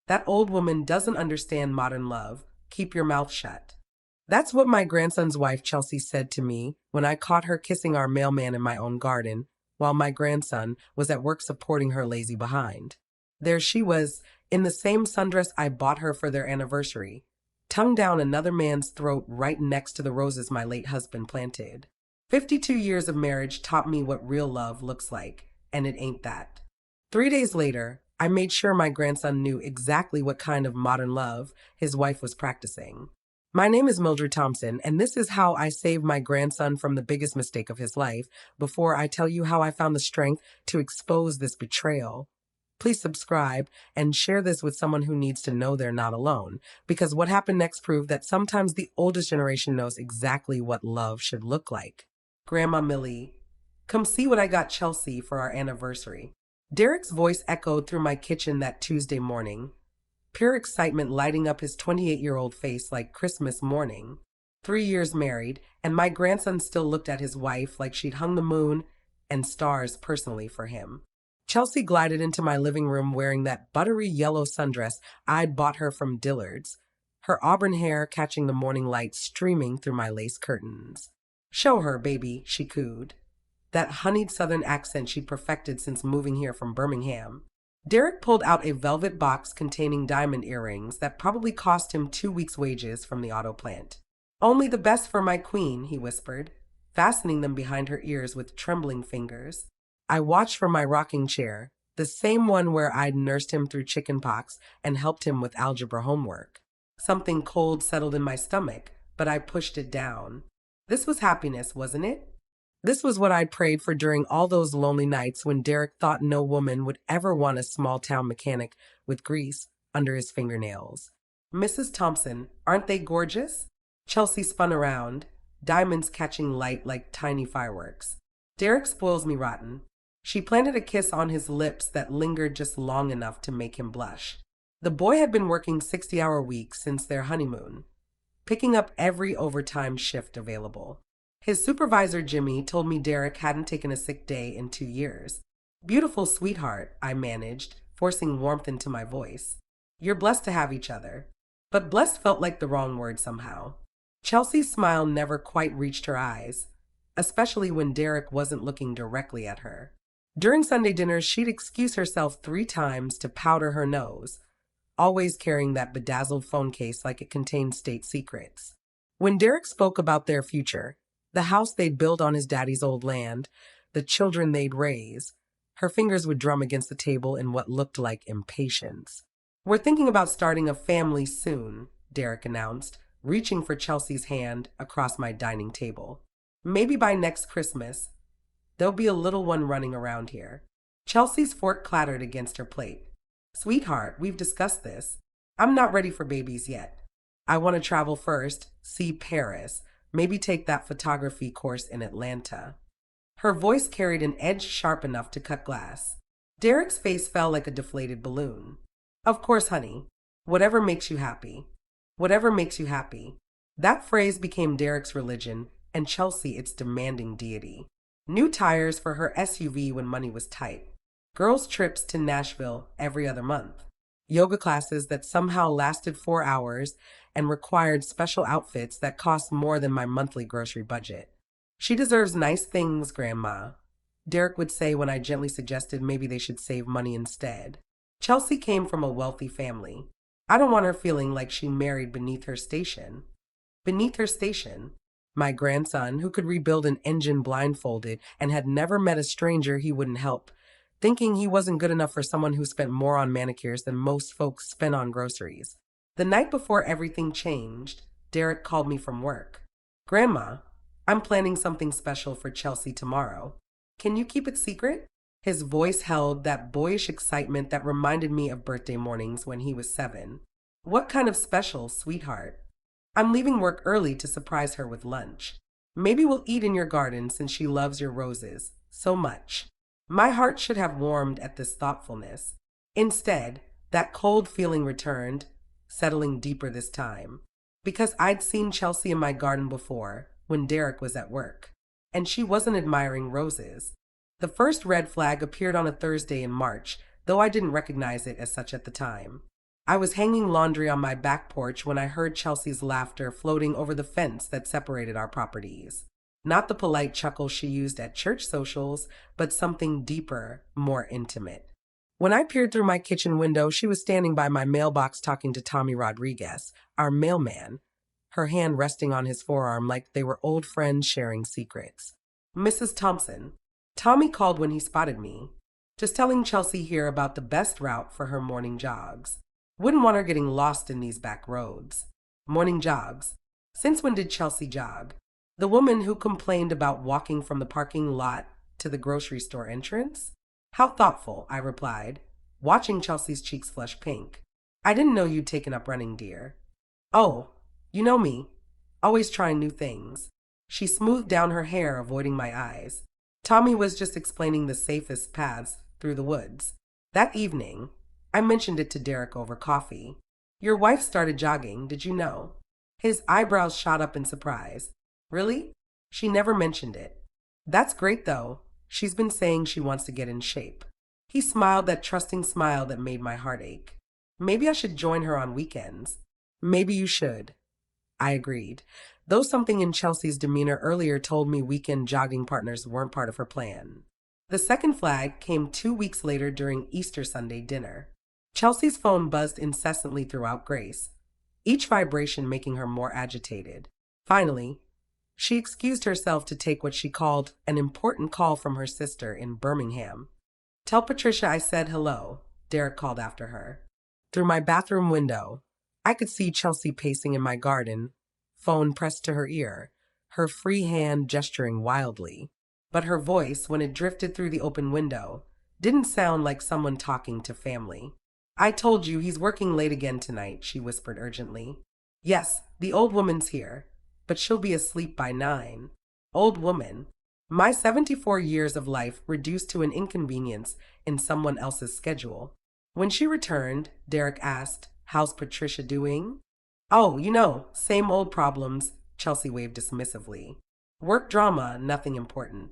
That old woman doesn't understand modern love. Keep your mouth shut. That's what my grandson's wife, Chelsea, said to me when I caught her kissing our mailman in my own garden, while my grandson was at work supporting her lazy behind. There she was, in the same sundress I bought her for their anniversary, tongue down another man's throat right next to the roses my late husband planted. 52 years of marriage taught me what real love looks like, and it ain't that. 3 days later, I made sure my grandson knew exactly what kind of modern love his wife was practicing. My name is Mildred Thompson, and this is how I saved my grandson from the biggest mistake of his life before I tell you how I found the strength to expose this betrayal. Please subscribe and share this with someone who needs to know they're not alone, because what happened next proved that sometimes the oldest generation knows exactly what love should look like. Grandma Millie, come see what I got Chelsea for our anniversary. Derek's voice echoed through my kitchen that Tuesday morning, pure excitement lighting up his 28-year-old face like Christmas morning. 3 years married, and my grandson still looked at his wife like she'd hung the moon and stars personally for him. Chelsea glided into my living room wearing that buttery yellow sundress I'd bought her from Dillard's, her auburn hair catching the morning light streaming through my lace curtains. Show her, baby, she cooed, that honeyed southern accent she'd perfected since moving here from Birmingham. Derek pulled out a velvet box containing diamond earrings that probably cost him 2 weeks' wages from the auto plant. Only the best for my queen, he whispered, fastening them behind her ears with trembling fingers. I watched from my rocking chair, the same one where I'd nursed him through chickenpox and helped him with algebra homework. Something cold settled in my stomach, but I pushed it down. This was happiness, wasn't it? This was what I'd prayed for during all those lonely nights when Derek thought no woman would ever want a small-town mechanic with grease under his fingernails. Mrs. Thompson, aren't they gorgeous? Chelsea spun around, diamonds catching light like tiny fireworks. Derek spoils me rotten. She planted a kiss on his lips that lingered just long enough to make him blush. The boy had been working 60-hour weeks since their honeymoon, picking up every overtime shift available. His supervisor, Jimmy, told me Derek hadn't taken a sick day in 2 years. Beautiful sweetheart, I managed, forcing warmth into my voice. You're blessed to have each other. But blessed felt like the wrong word somehow. Chelsea's smile never quite reached her eyes, especially when Derek wasn't looking directly at her. During Sunday dinners, she'd excuse herself 3 times to powder her nose, always carrying that bedazzled phone case like it contained state secrets. When Derek spoke about their future, the house they'd build on his daddy's old land, the children they'd raise, her fingers would drum against the table in what looked like impatience. We're thinking about starting a family soon, Derek announced, reaching for Chelsea's hand across my dining table. Maybe by next Christmas, there'll be a little one running around here. Chelsea's fork clattered against her plate. Sweetheart, we've discussed this. I'm not ready for babies yet. I want to travel first, see Paris, maybe take that photography course in Atlanta. Her voice carried an edge sharp enough to cut glass. Derek's face fell like a deflated balloon. Of course, honey. Whatever makes you happy. Whatever makes you happy. That phrase became Derek's religion, and Chelsea its demanding deity. New tires for her SUV when money was tight. Girls' trips to Nashville every other month. Yoga classes that somehow lasted 4 hours and required special outfits that cost more than my monthly grocery budget. She deserves nice things, Grandma, Derek would say when I gently suggested maybe they should save money instead. Chelsea came from a wealthy family. I don't want her feeling like she married beneath her station. Beneath her station. My grandson, who could rebuild an engine blindfolded and had never met a stranger he wouldn't help, thinking he wasn't good enough for someone who spent more on manicures than most folks spent on groceries. The night before everything changed, Derek called me from work. Grandma, I'm planning something special for Chelsea tomorrow. Can you keep it secret? His voice held that boyish excitement that reminded me of birthday mornings when he was 7. What kind of special, sweetheart? I'm leaving work early to surprise her with lunch. Maybe we'll eat in your garden since she loves your roses so much. My heart should have warmed at this thoughtfulness. Instead, that cold feeling returned, settling deeper this time. Because I'd seen Chelsea in my garden before, when Derek was at work. And she wasn't admiring roses. The first red flag appeared on a Thursday in March, though I didn't recognize it as such at the time. I was hanging laundry on my back porch when I heard Chelsea's laughter floating over the fence that separated our properties. Not the polite chuckle she used at church socials, but something deeper, more intimate. When I peered through my kitchen window, she was standing by my mailbox talking to Tommy Rodriguez, our mailman, her hand resting on his forearm like they were old friends sharing secrets. Mrs. Thompson, Tommy called when he spotted me, just telling Chelsea here about the best route for her morning jogs. Wouldn't want her getting lost in these back roads. Morning jogs. Since when did Chelsea jog? The woman who complained about walking from the parking lot to the grocery store entrance? How thoughtful, I replied, watching Chelsea's cheeks flush pink. I didn't know you'd taken up running, dear. Oh, you know me. Always trying new things. She smoothed down her hair, avoiding my eyes. Tommy was just explaining the safest paths through the woods. That evening, I mentioned it to Derek over coffee. Your wife started jogging, did you know? His eyebrows shot up in surprise. Really? She never mentioned it. That's great, though. She's been saying she wants to get in shape. He smiled that trusting smile that made my heart ache. Maybe I should join her on weekends. Maybe you should. I agreed, though something in Chelsea's demeanor earlier told me weekend jogging partners weren't part of her plan. The second flag came 2 weeks later during Easter Sunday dinner. Chelsea's phone buzzed incessantly throughout Grace, each vibration making her more agitated. Finally, she excused herself to take what she called an important call from her sister in Birmingham. Tell Patricia I said hello, Derek called after her. Through my bathroom window, I could see Chelsea pacing in my garden, phone pressed to her ear, her free hand gesturing wildly. But her voice, when it drifted through the open window, didn't sound like someone talking to family. I told you he's working late again tonight, she whispered urgently. Yes, the old woman's here, but she'll be asleep by 9. Old woman. My 74 years of life reduced to an inconvenience in someone else's schedule. When she returned, Derek asked, how's Patricia doing? Oh, same old problems, Chelsea waved dismissively. Work drama, nothing important.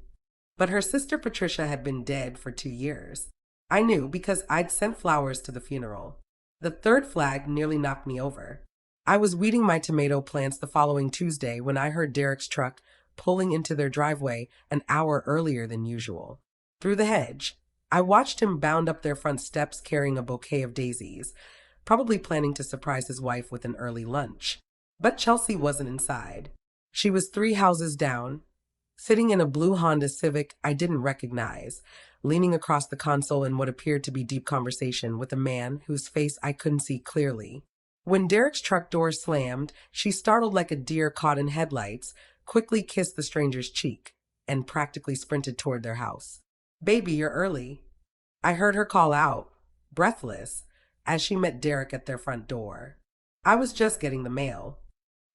But her sister Patricia had been dead for 2 years. I knew because I'd sent flowers to the funeral. The third flag nearly knocked me over. I was weeding my tomato plants the following Tuesday when I heard Derek's truck pulling into their driveway an hour earlier than usual. Through the hedge, I watched him bound up their front steps carrying a bouquet of daisies, probably planning to surprise his wife with an early lunch. But Chelsea wasn't inside. She was 3 houses down, sitting in a blue Honda Civic I didn't recognize, leaning across the console in what appeared to be deep conversation with a man whose face I couldn't see clearly. When Derek's truck door slammed, she startled like a deer caught in headlights, quickly kissed the stranger's cheek, and practically sprinted toward their house. Baby, you're early. I heard her call out, breathless, as she met Derek at their front door. I was just getting the mail.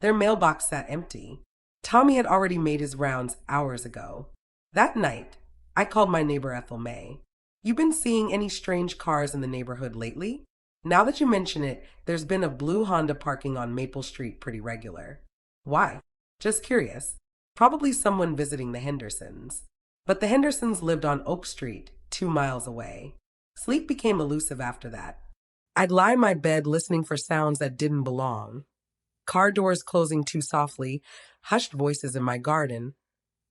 Their mailbox sat empty. Tommy had already made his rounds hours ago. That night, I called my neighbor Ethel May. You been seeing any strange cars in the neighborhood lately? Now that you mention it, there's been a blue Honda parking on Maple Street pretty regular. Why? Just curious. Probably someone visiting the Hendersons. But the Hendersons lived on Oak Street, 2 miles away. Sleep became elusive after that. I'd lie in my bed listening for sounds that didn't belong. Car doors closing too softly, hushed voices in my garden,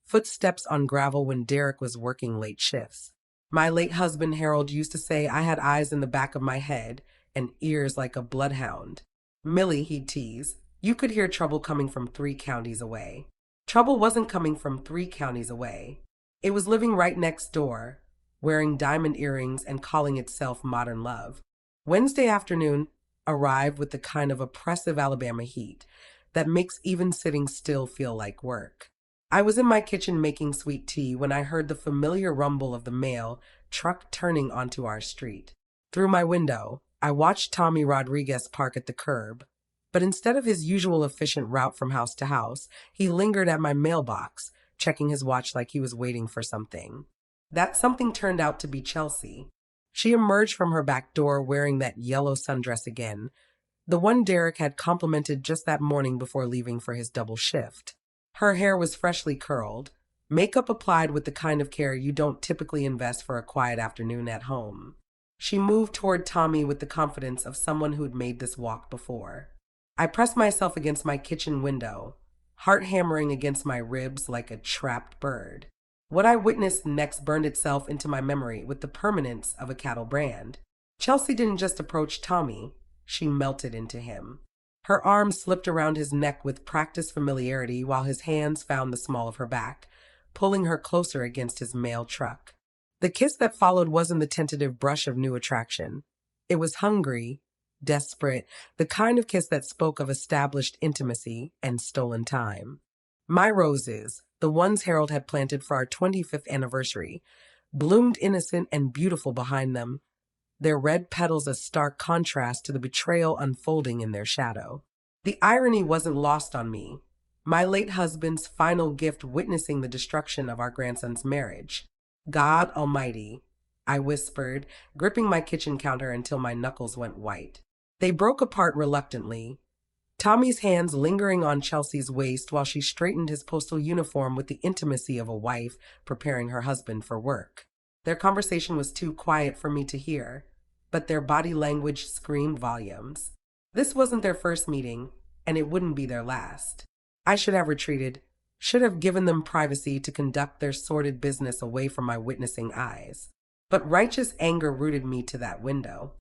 footsteps on gravel when Derek was working late shifts. My late husband Harold used to say I had eyes in the back of my head and ears like a bloodhound. Millie, he'd tease, you could hear trouble coming from 3 counties away. Trouble wasn't coming from 3 counties away. It was living right next door, wearing diamond earrings and calling itself modern love. Wednesday afternoon arrived with the kind of oppressive Alabama heat that makes even sitting still feel like work. I was in my kitchen making sweet tea when I heard the familiar rumble of the mail truck turning onto our street. Through my window, I watched Tommy Rodriguez park at the curb, but instead of his usual efficient route from house to house, he lingered at my mailbox, checking his watch like he was waiting for something. That something turned out to be Chelsea. She emerged from her back door wearing that yellow sundress again, the one Derek had complimented just that morning before leaving for his double shift. Her hair was freshly curled, makeup applied with the kind of care you don't typically invest for a quiet afternoon at home. She moved toward Tommy with the confidence of someone who'd made this walk before. I pressed myself against my kitchen window, heart hammering against my ribs like a trapped bird. What I witnessed next burned itself into my memory with the permanence of a cattle brand. Chelsea didn't just approach Tommy, she melted into him. Her arms slipped around his neck with practiced familiarity while his hands found the small of her back, pulling her closer against his mail truck. The kiss that followed wasn't the tentative brush of new attraction. It was hungry, desperate, the kind of kiss that spoke of established intimacy and stolen time. My roses, the ones Harold had planted for our 25th anniversary, bloomed innocent and beautiful behind them, their red petals a stark contrast to the betrayal unfolding in their shadow. The irony wasn't lost on me. My late husband's final gift witnessing the destruction of our grandson's marriage. God Almighty, I whispered, gripping my kitchen counter until my knuckles went white. They broke apart reluctantly, Tommy's hands lingering on Chelsea's waist while she straightened his postal uniform with the intimacy of a wife preparing her husband for work. Their conversation was too quiet for me to hear, but their body language screamed volumes. This wasn't their first meeting, and it wouldn't be their last. I should have retreated, should have given them privacy to conduct their sordid business away from my witnessing eyes. But righteous anger rooted me to that window.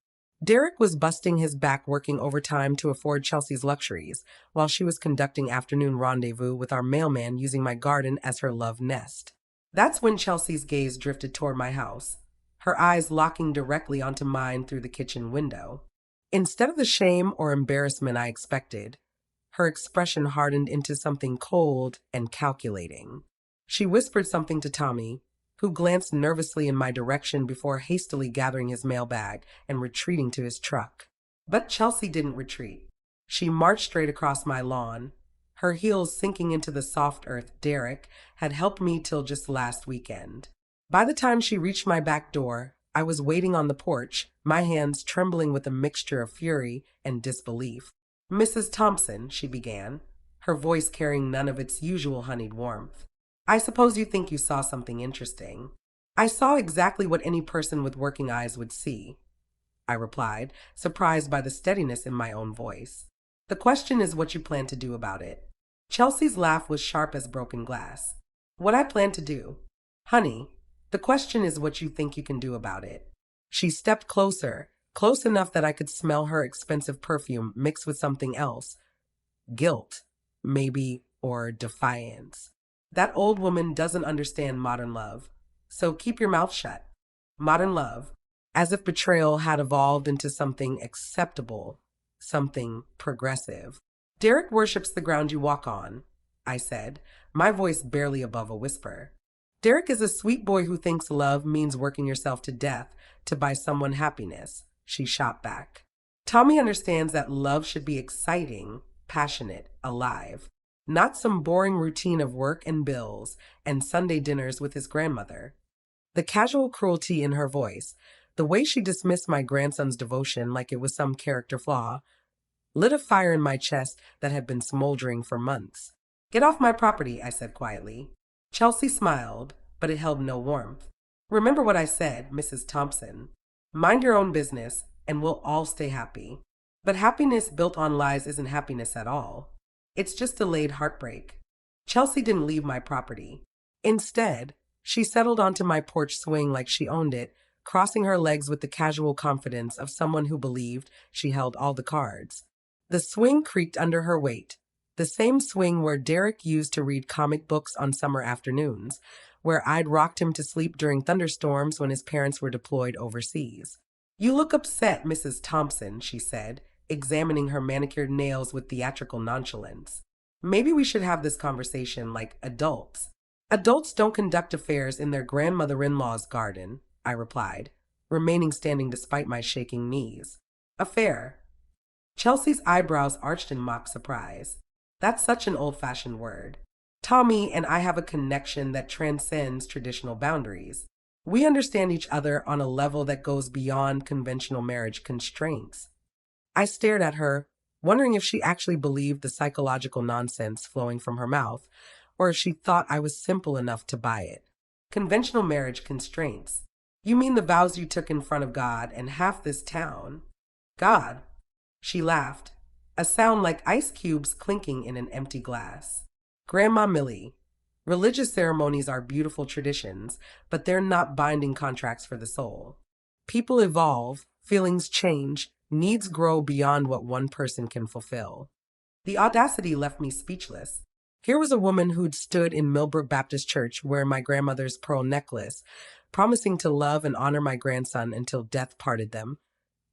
Derek was busting his back working overtime to afford Chelsea's luxuries, while she was conducting afternoon rendezvous with our mailman using my garden as her love nest. That's when Chelsea's gaze drifted toward my house, her eyes locking directly onto mine through the kitchen window. Instead of the shame or embarrassment I expected, her expression hardened into something cold and calculating. She whispered something to Tommy, who glanced nervously in my direction before hastily gathering his mailbag and retreating to his truck. But Chelsea didn't retreat. She marched straight across my lawn, her heels sinking into the soft earth Derek had helped me till just last weekend. By the time she reached my back door, I was waiting on the porch, my hands trembling with a mixture of fury and disbelief. "Mrs. Thompson," she began, her voice carrying none of its usual honeyed warmth. "I suppose you think you saw something interesting." "I saw exactly what any person with working eyes would see," I replied, surprised by the steadiness in my own voice. "The question is what you plan to do about it." Chelsea's laugh was sharp as broken glass. "What I plan to do? Honey, the question is what you think you can do about it." She stepped closer, close enough that I could smell her expensive perfume mixed with something else. Guilt, maybe, or defiance. "That old woman doesn't understand modern love, so keep your mouth shut." Modern love, as if betrayal had evolved into something acceptable, something progressive. "Derek worships the ground you walk on," I said, my voice barely above a whisper. "Derek is a sweet boy who thinks love means working yourself to death to buy someone happiness," she shot back. "Tommy understands that love should be exciting, passionate, alive. Not some boring routine of work and bills and Sunday dinners with his grandmother." The casual cruelty in her voice, the way she dismissed my grandson's devotion like it was some character flaw, lit a fire in my chest that had been smoldering for months. "Get off my property," I said quietly. Chelsea smiled, but it held no warmth. "Remember what I said, Mrs. Thompson. Mind your own business, and we'll all stay happy." But happiness built on lies isn't happiness at all. It's just delayed heartbreak. Chelsea didn't leave my property. Instead, she settled onto my porch swing like she owned it, crossing her legs with the casual confidence of someone who believed she held all the cards. The swing creaked under her weight, the same swing where Derek used to read comic books on summer afternoons, where I'd rocked him to sleep during thunderstorms when his parents were deployed overseas. "You look upset, Mrs. Thompson," she said, examining her manicured nails with theatrical nonchalance. "Maybe we should have this conversation like adults." "Adults don't conduct affairs in their grandmother-in-law's garden," I replied, remaining standing despite my shaking knees. "Affair." Chelsea's eyebrows arched in mock surprise. "That's such an old-fashioned word. Tommy and I have a connection that transcends traditional boundaries. We understand each other on a level that goes beyond conventional marriage constraints." I stared at her, wondering if she actually believed the psychological nonsense flowing from her mouth, or if she thought I was simple enough to buy it. Conventional marriage constraints. You mean the vows you took in front of God and half this town? God. She laughed, a sound like ice cubes clinking in an empty glass. Grandma Millie, religious ceremonies are beautiful traditions, but they're not binding contracts for the soul. People evolve, feelings change, needs grow beyond what one person can fulfill. The audacity left me speechless. Here was a woman who'd stood in Millbrook Baptist Church wearing my grandmother's pearl necklace, promising to love and honor my grandson until death parted them,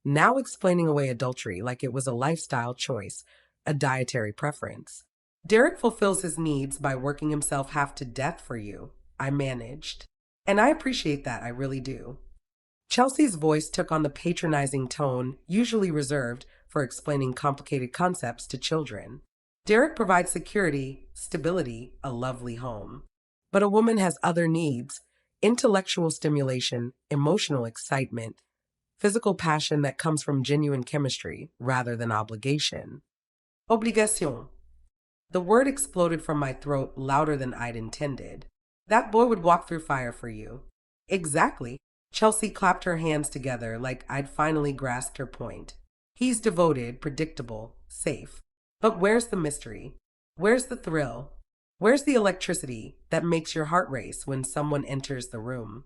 now explaining away adultery like it was a lifestyle choice, a dietary preference. Derek fulfills his needs by working himself half to death for you, I managed. And I appreciate that, I really do. Chelsea's voice took on the patronizing tone usually reserved for explaining complicated concepts to children. Derek provides security, stability, a lovely home. But a woman has other needs: intellectual stimulation, emotional excitement, physical passion that comes from genuine chemistry rather than obligation. Obligation. The word exploded from my throat louder than I'd intended. That boy would walk through fire for you. Exactly. Chelsea clapped her hands together like I'd finally grasped her point. He's devoted, predictable, safe. But where's the mystery? Where's the thrill? Where's the electricity that makes your heart race when someone enters the room?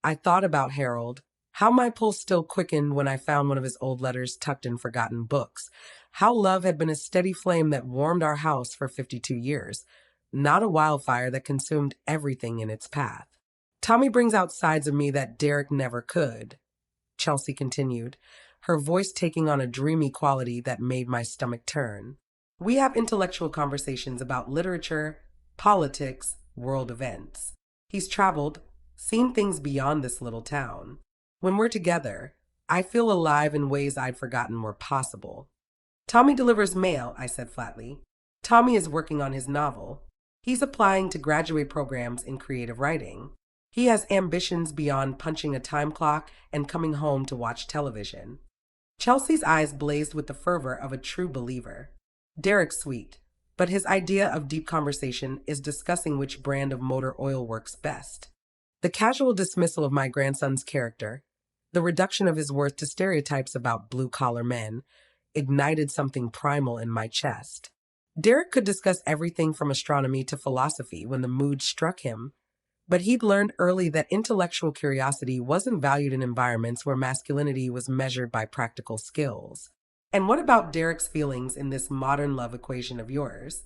I thought about Harold, how my pulse still quickened when I found one of his old letters tucked in forgotten books, how love had been a steady flame that warmed our house for 52 years, not a wildfire that consumed everything in its path. Tommy brings out sides of me that Derek never could, Chelsea continued, her voice taking on a dreamy quality that made my stomach turn. We have intellectual conversations about literature, politics, world events. He's traveled, seen things beyond this little town. When we're together, I feel alive in ways I'd forgotten were possible. Tommy delivers mail, I said flatly. Tommy is working on his novel. He's applying to graduate programs in creative writing. He has ambitions beyond punching a time clock and coming home to watch television. Chelsea's eyes blazed with the fervor of a true believer. Derek's sweet, but his idea of deep conversation is discussing which brand of motor oil works best. The casual dismissal of my grandson's character, the reduction of his worth to stereotypes about blue-collar men, ignited something primal in my chest. Derek could discuss everything from astronomy to philosophy when the mood struck him, but he'd learned early that intellectual curiosity wasn't valued in environments where masculinity was measured by practical skills. And what about Derek's feelings in this modern love equation of yours?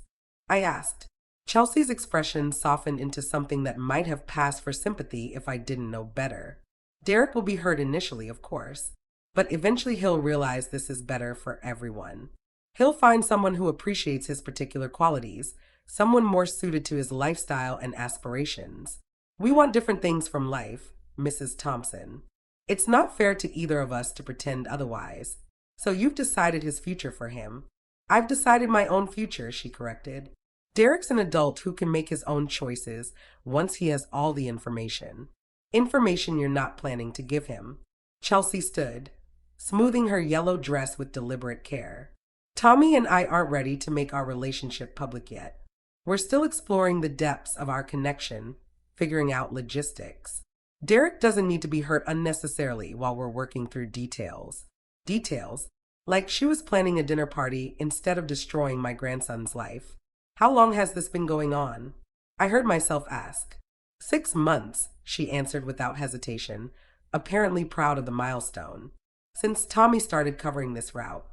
I asked. Chelsea's expression softened into something that might have passed for sympathy if I didn't know better. Derek will be hurt initially, of course, but eventually he'll realize this is better for everyone. He'll find someone who appreciates his particular qualities, someone more suited to his lifestyle and aspirations. We want different things from life, Mrs. Thompson. It's not fair to either of us to pretend otherwise. So you've decided his future for him. I've decided my own future, she corrected. Derek's an adult who can make his own choices once he has all the information. Information you're not planning to give him. Chelsea stood, smoothing her yellow dress with deliberate care. Tommy and I aren't ready to make our relationship public yet. We're still exploring the depths of our connection, figuring out logistics. Derek doesn't need to be hurt unnecessarily while we're working through details. Details, like she was planning a dinner party instead of destroying my grandson's life. How long has this been going on? I heard myself ask. 6 months, she answered without hesitation, apparently proud of the milestone. Since Tommy started covering this route,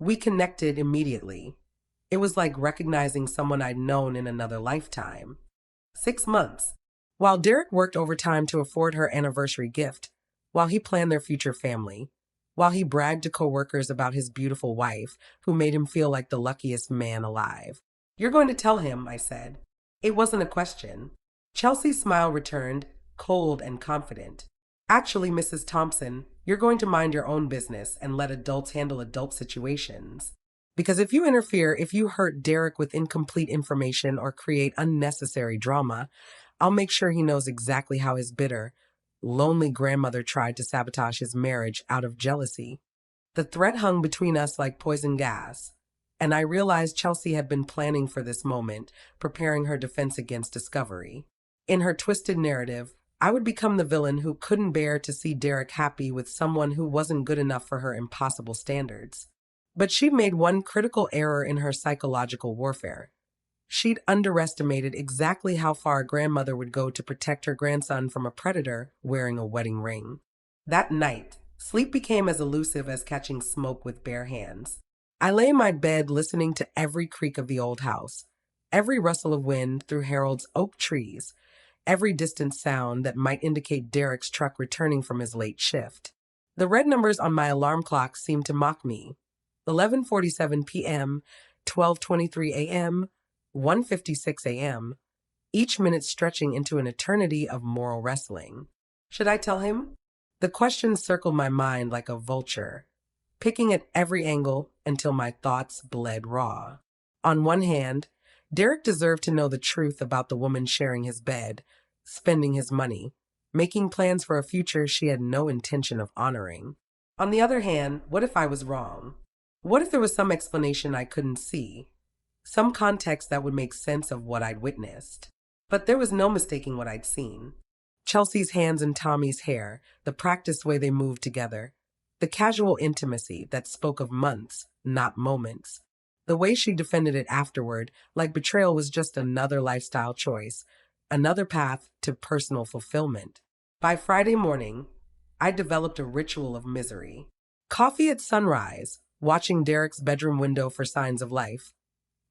we connected immediately. It was like recognizing someone I'd known in another lifetime. 6 months. While Derek worked overtime to afford her anniversary gift, while he planned their future family, while he bragged to coworkers about his beautiful wife, who made him feel like the luckiest man alive. You're going to tell him, I said. It wasn't a question. Chelsea's smile returned, cold and confident. Actually, Mrs. Thompson, you're going to mind your own business and let adults handle adult situations. Because if you interfere, if you hurt Derek with incomplete information or create unnecessary drama, I'll make sure he knows exactly how his bitter, lonely grandmother tried to sabotage his marriage out of jealousy. The threat hung between us like poison gas, and I realized Chelsea had been planning for this moment, preparing her defense against discovery. In her twisted narrative, I would become the villain who couldn't bear to see Derek happy with someone who wasn't good enough for her impossible standards. But she made one critical error in her psychological warfare. She'd underestimated exactly how far a grandmother would go to protect her grandson from a predator wearing a wedding ring. That night, sleep became as elusive as catching smoke with bare hands. I lay in my bed listening to every creak of the old house, every rustle of wind through Harold's oak trees, every distant sound that might indicate Derek's truck returning from his late shift. The red numbers on my alarm clock seemed to mock me. 11:47 p.m., 12:23 a.m., 1:56 a.m., each minute stretching into an eternity of moral wrestling. Should I tell him? The question circled my mind like a vulture, picking at every angle until my thoughts bled raw. On one hand, Derek deserved to know the truth about the woman sharing his bed, spending his money, making plans for a future she had no intention of honoring. On the other hand, what if I was wrong? What if there was some explanation I couldn't see? Some context that would make sense of what I'd witnessed? But there was no mistaking what I'd seen. Chelsea's hands in Tommy's hair, the practiced way they moved together, the casual intimacy that spoke of months, not moments. The way she defended it afterward, like betrayal was just another lifestyle choice, another path to personal fulfillment. By Friday morning, I developed a ritual of misery. Coffee at sunrise, watching Derek's bedroom window for signs of life,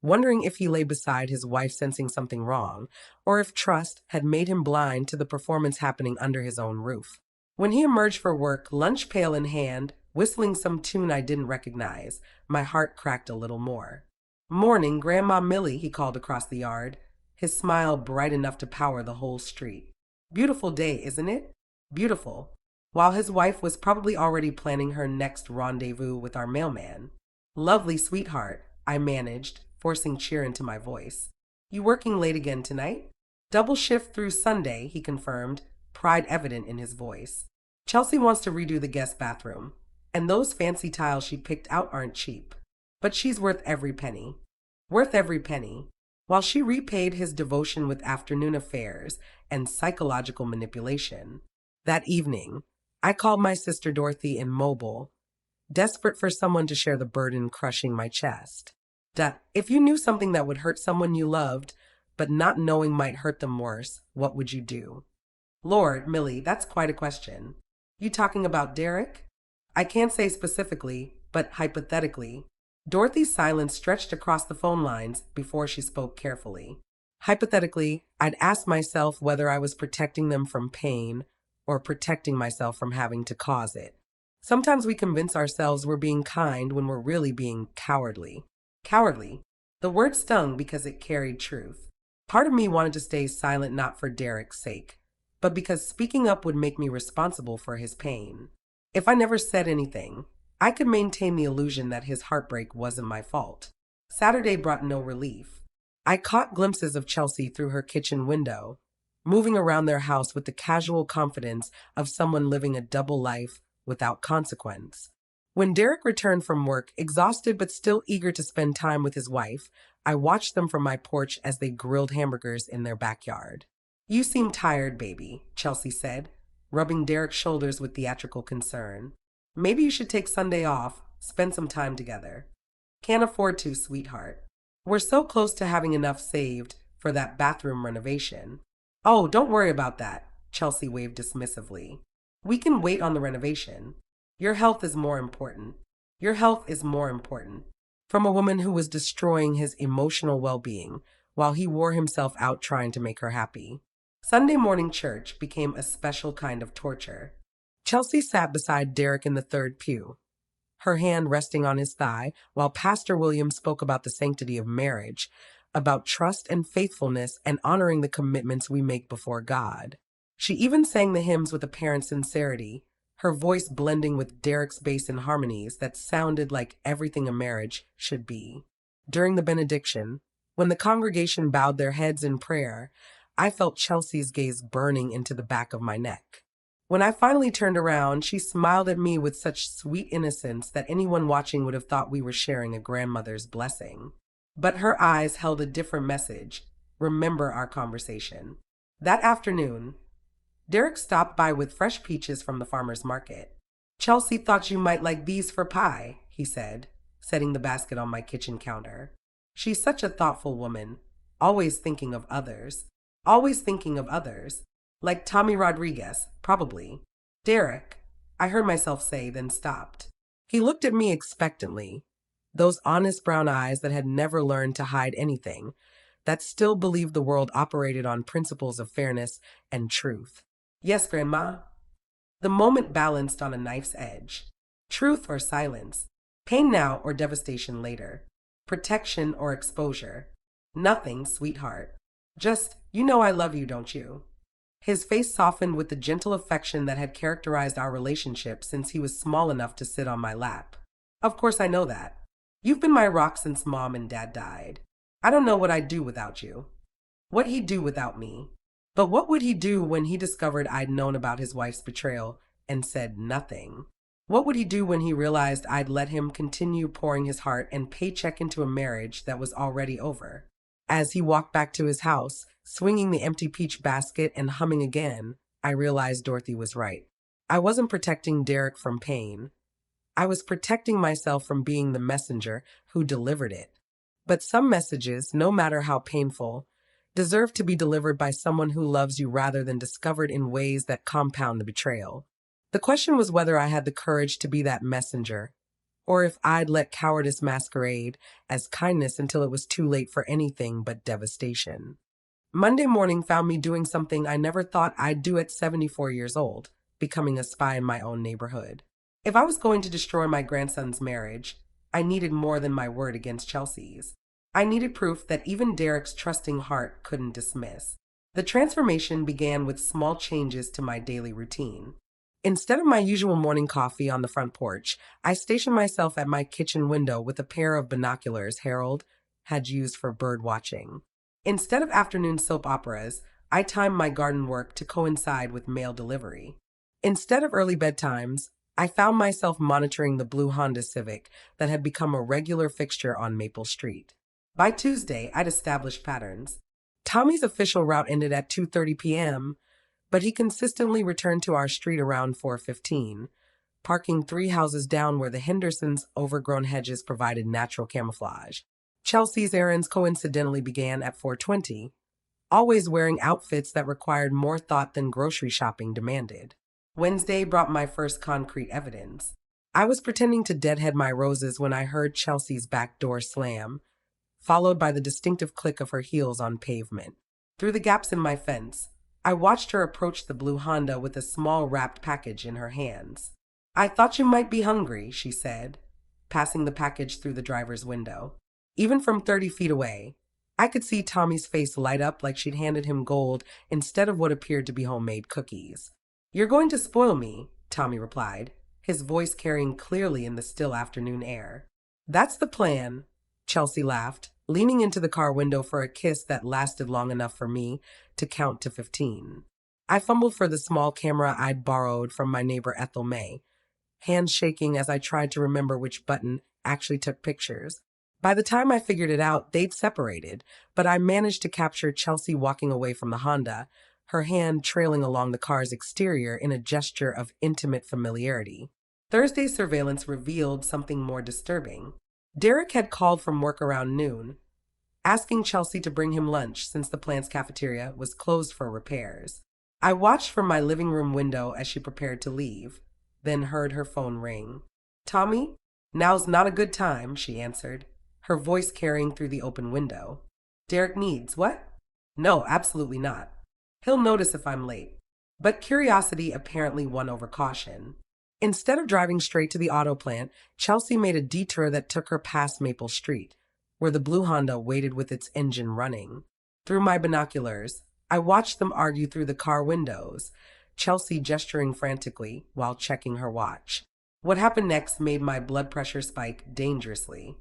wondering if he lay beside his wife sensing something wrong, or if trust had made him blind to the performance happening under his own roof. When he emerged for work, lunch pail in hand, whistling some tune I didn't recognize, my heart cracked a little more. "Morning, Grandma Millie," he called across the yard, his smile bright enough to power the whole street. "Beautiful day, isn't it?" Beautiful. While his wife was probably already planning her next rendezvous with our mailman. "Lovely, sweetheart," I managed, forcing cheer into my voice. "You working late again tonight?" "Double shift through Sunday," he confirmed, pride evident in his voice. "Chelsea wants to redo the guest bathroom, and those fancy tiles she picked out aren't cheap. But she's worth every penny." Worth every penny. While she repaid his devotion with afternoon affairs and psychological manipulation. That evening, I called my sister Dorothy in Mobile, desperate for someone to share the burden crushing my chest. If you knew something that would hurt someone you loved, but not knowing might hurt them worse, what would you do? Lord, Millie, that's quite a question. You talking about Derek? I can't say specifically, but hypothetically. Dorothy's silence stretched across the phone lines before she spoke carefully. Hypothetically, I'd ask myself whether I was protecting them from pain or protecting myself from having to cause it. Sometimes we convince ourselves we're being kind when we're really being cowardly. Cowardly. The word stung because it carried truth. Part of me wanted to stay silent not for Derek's sake, but because speaking up would make me responsible for his pain. If I never said anything, I could maintain the illusion that his heartbreak wasn't my fault. Saturday brought no relief. I caught glimpses of Chelsea through her kitchen window, moving around their house with the casual confidence of someone living a double life without consequence. When Derek returned from work, exhausted but still eager to spend time with his wife, I watched them from my porch as they grilled hamburgers in their backyard. "You seem tired, baby," Chelsea said, rubbing Derek's shoulders with theatrical concern. "Maybe you should take Sunday off, spend some time together." "Can't afford to, sweetheart. We're so close to having enough saved for that bathroom renovation." "Oh, don't worry about that," Chelsea waved dismissively. "We can wait on the renovation. Your health is more important. Your health is more important." From a woman who was destroying his emotional well-being while he wore himself out trying to make her happy. Sunday morning church became a special kind of torture. Chelsea sat beside Derek in the third pew, her hand resting on his thigh, while Pastor William spoke about the sanctity of marriage, about trust and faithfulness and honoring the commitments we make before God. She even sang the hymns with apparent sincerity, her voice blending with Derek's bass in harmonies that sounded like everything a marriage should be. During the benediction, when the congregation bowed their heads in prayer, I felt Chelsea's gaze burning into the back of my neck. When I finally turned around, she smiled at me with such sweet innocence that anyone watching would have thought we were sharing a grandmother's blessing. But her eyes held a different message. Remember our conversation. That afternoon, Derek stopped by with fresh peaches from the farmer's market. Chelsea thought you might like these for pie, he said, setting the basket on my kitchen counter. She's such a thoughtful woman, always thinking of others. Always thinking of others. Like Tommy Rodriguez, probably. Derek, I heard myself say, then stopped. He looked at me expectantly. Those honest brown eyes that had never learned to hide anything, that still believed the world operated on principles of fairness and truth. Yes, Grandma. The moment balanced on a knife's edge. Truth or silence. Pain now or devastation later. Protection or exposure. Nothing, sweetheart. Just, you know I love you, don't you? His face softened with the gentle affection that had characterized our relationship since he was small enough to sit on my lap. Of course I know that. You've been my rock since Mom and Dad died. I don't know what I'd do without you. What he'd do without me. But what would he do when he discovered I'd known about his wife's betrayal and said nothing? What would he do when he realized I'd let him continue pouring his heart and paycheck into a marriage that was already over? As he walked back to his house, swinging the empty peach basket and humming again, I realized Dorothy was right. I wasn't protecting Derek from pain. I was protecting myself from being the messenger who delivered it. But some messages, no matter how painful, deserve to be delivered by someone who loves you rather than discovered in ways that compound the betrayal. The question was whether I had the courage to be that messenger, or if I'd let cowardice masquerade as kindness until it was too late for anything but devastation. Monday morning found me doing something I never thought I'd do at 74 years old, becoming a spy in my own neighborhood. If I was going to destroy my grandson's marriage, I needed more than my word against Chelsea's. I needed proof that even Derek's trusting heart couldn't dismiss. The transformation began with small changes to my daily routine. Instead of my usual morning coffee on the front porch, I stationed myself at my kitchen window with a pair of binoculars Harold had used for bird watching. Instead of afternoon soap operas, I timed my garden work to coincide with mail delivery. Instead of early bedtimes, I found myself monitoring the blue Honda Civic that had become a regular fixture on Maple Street. By Tuesday, I'd established patterns. Tommy's official route ended at 2:30 p.m., but he consistently returned to our street around 4:15, parking 3 houses down where the Hendersons' overgrown hedges provided natural camouflage. Chelsea's errands coincidentally began at 4:20, always wearing outfits that required more thought than grocery shopping demanded. Wednesday brought my first concrete evidence. I was pretending to deadhead my roses when I heard Chelsea's back door slam, followed by the distinctive click of her heels on pavement. Through the gaps in my fence, I watched her approach the blue Honda with a small wrapped package in her hands. I thought you might be hungry, she said, passing the package through the driver's window. Even from 30 feet away, I could see Tommy's face light up like she'd handed him gold instead of what appeared to be homemade cookies. You're going to spoil me, Tommy replied, his voice carrying clearly in the still afternoon air. That's the plan, Chelsea laughed, leaning into the car window for a kiss that lasted long enough for me to count to 15. I fumbled for the small camera I'd borrowed from my neighbor Ethel May, hands shaking as I tried to remember which button actually took pictures. By the time I figured it out, they'd separated, but I managed to capture Chelsea walking away from the Honda, her hand trailing along the car's exterior in a gesture of intimate familiarity. Thursday's surveillance revealed something more disturbing. Derek had called from work around noon, asking Chelsea to bring him lunch since the plant's cafeteria was closed for repairs. I watched from my living room window as she prepared to leave, then heard her phone ring. Tommy, now's not a good time, she answered, her voice carrying through the open window. Derek needs what? No, absolutely not. He'll notice if I'm late. But curiosity apparently won over caution. Instead of driving straight to the auto plant, Chelsea made a detour that took her past Maple Street, where the blue Honda waited with its engine running. Through my binoculars, I watched them argue through the car windows, Chelsea gesturing frantically while checking her watch. What happened next made my blood pressure spike dangerously.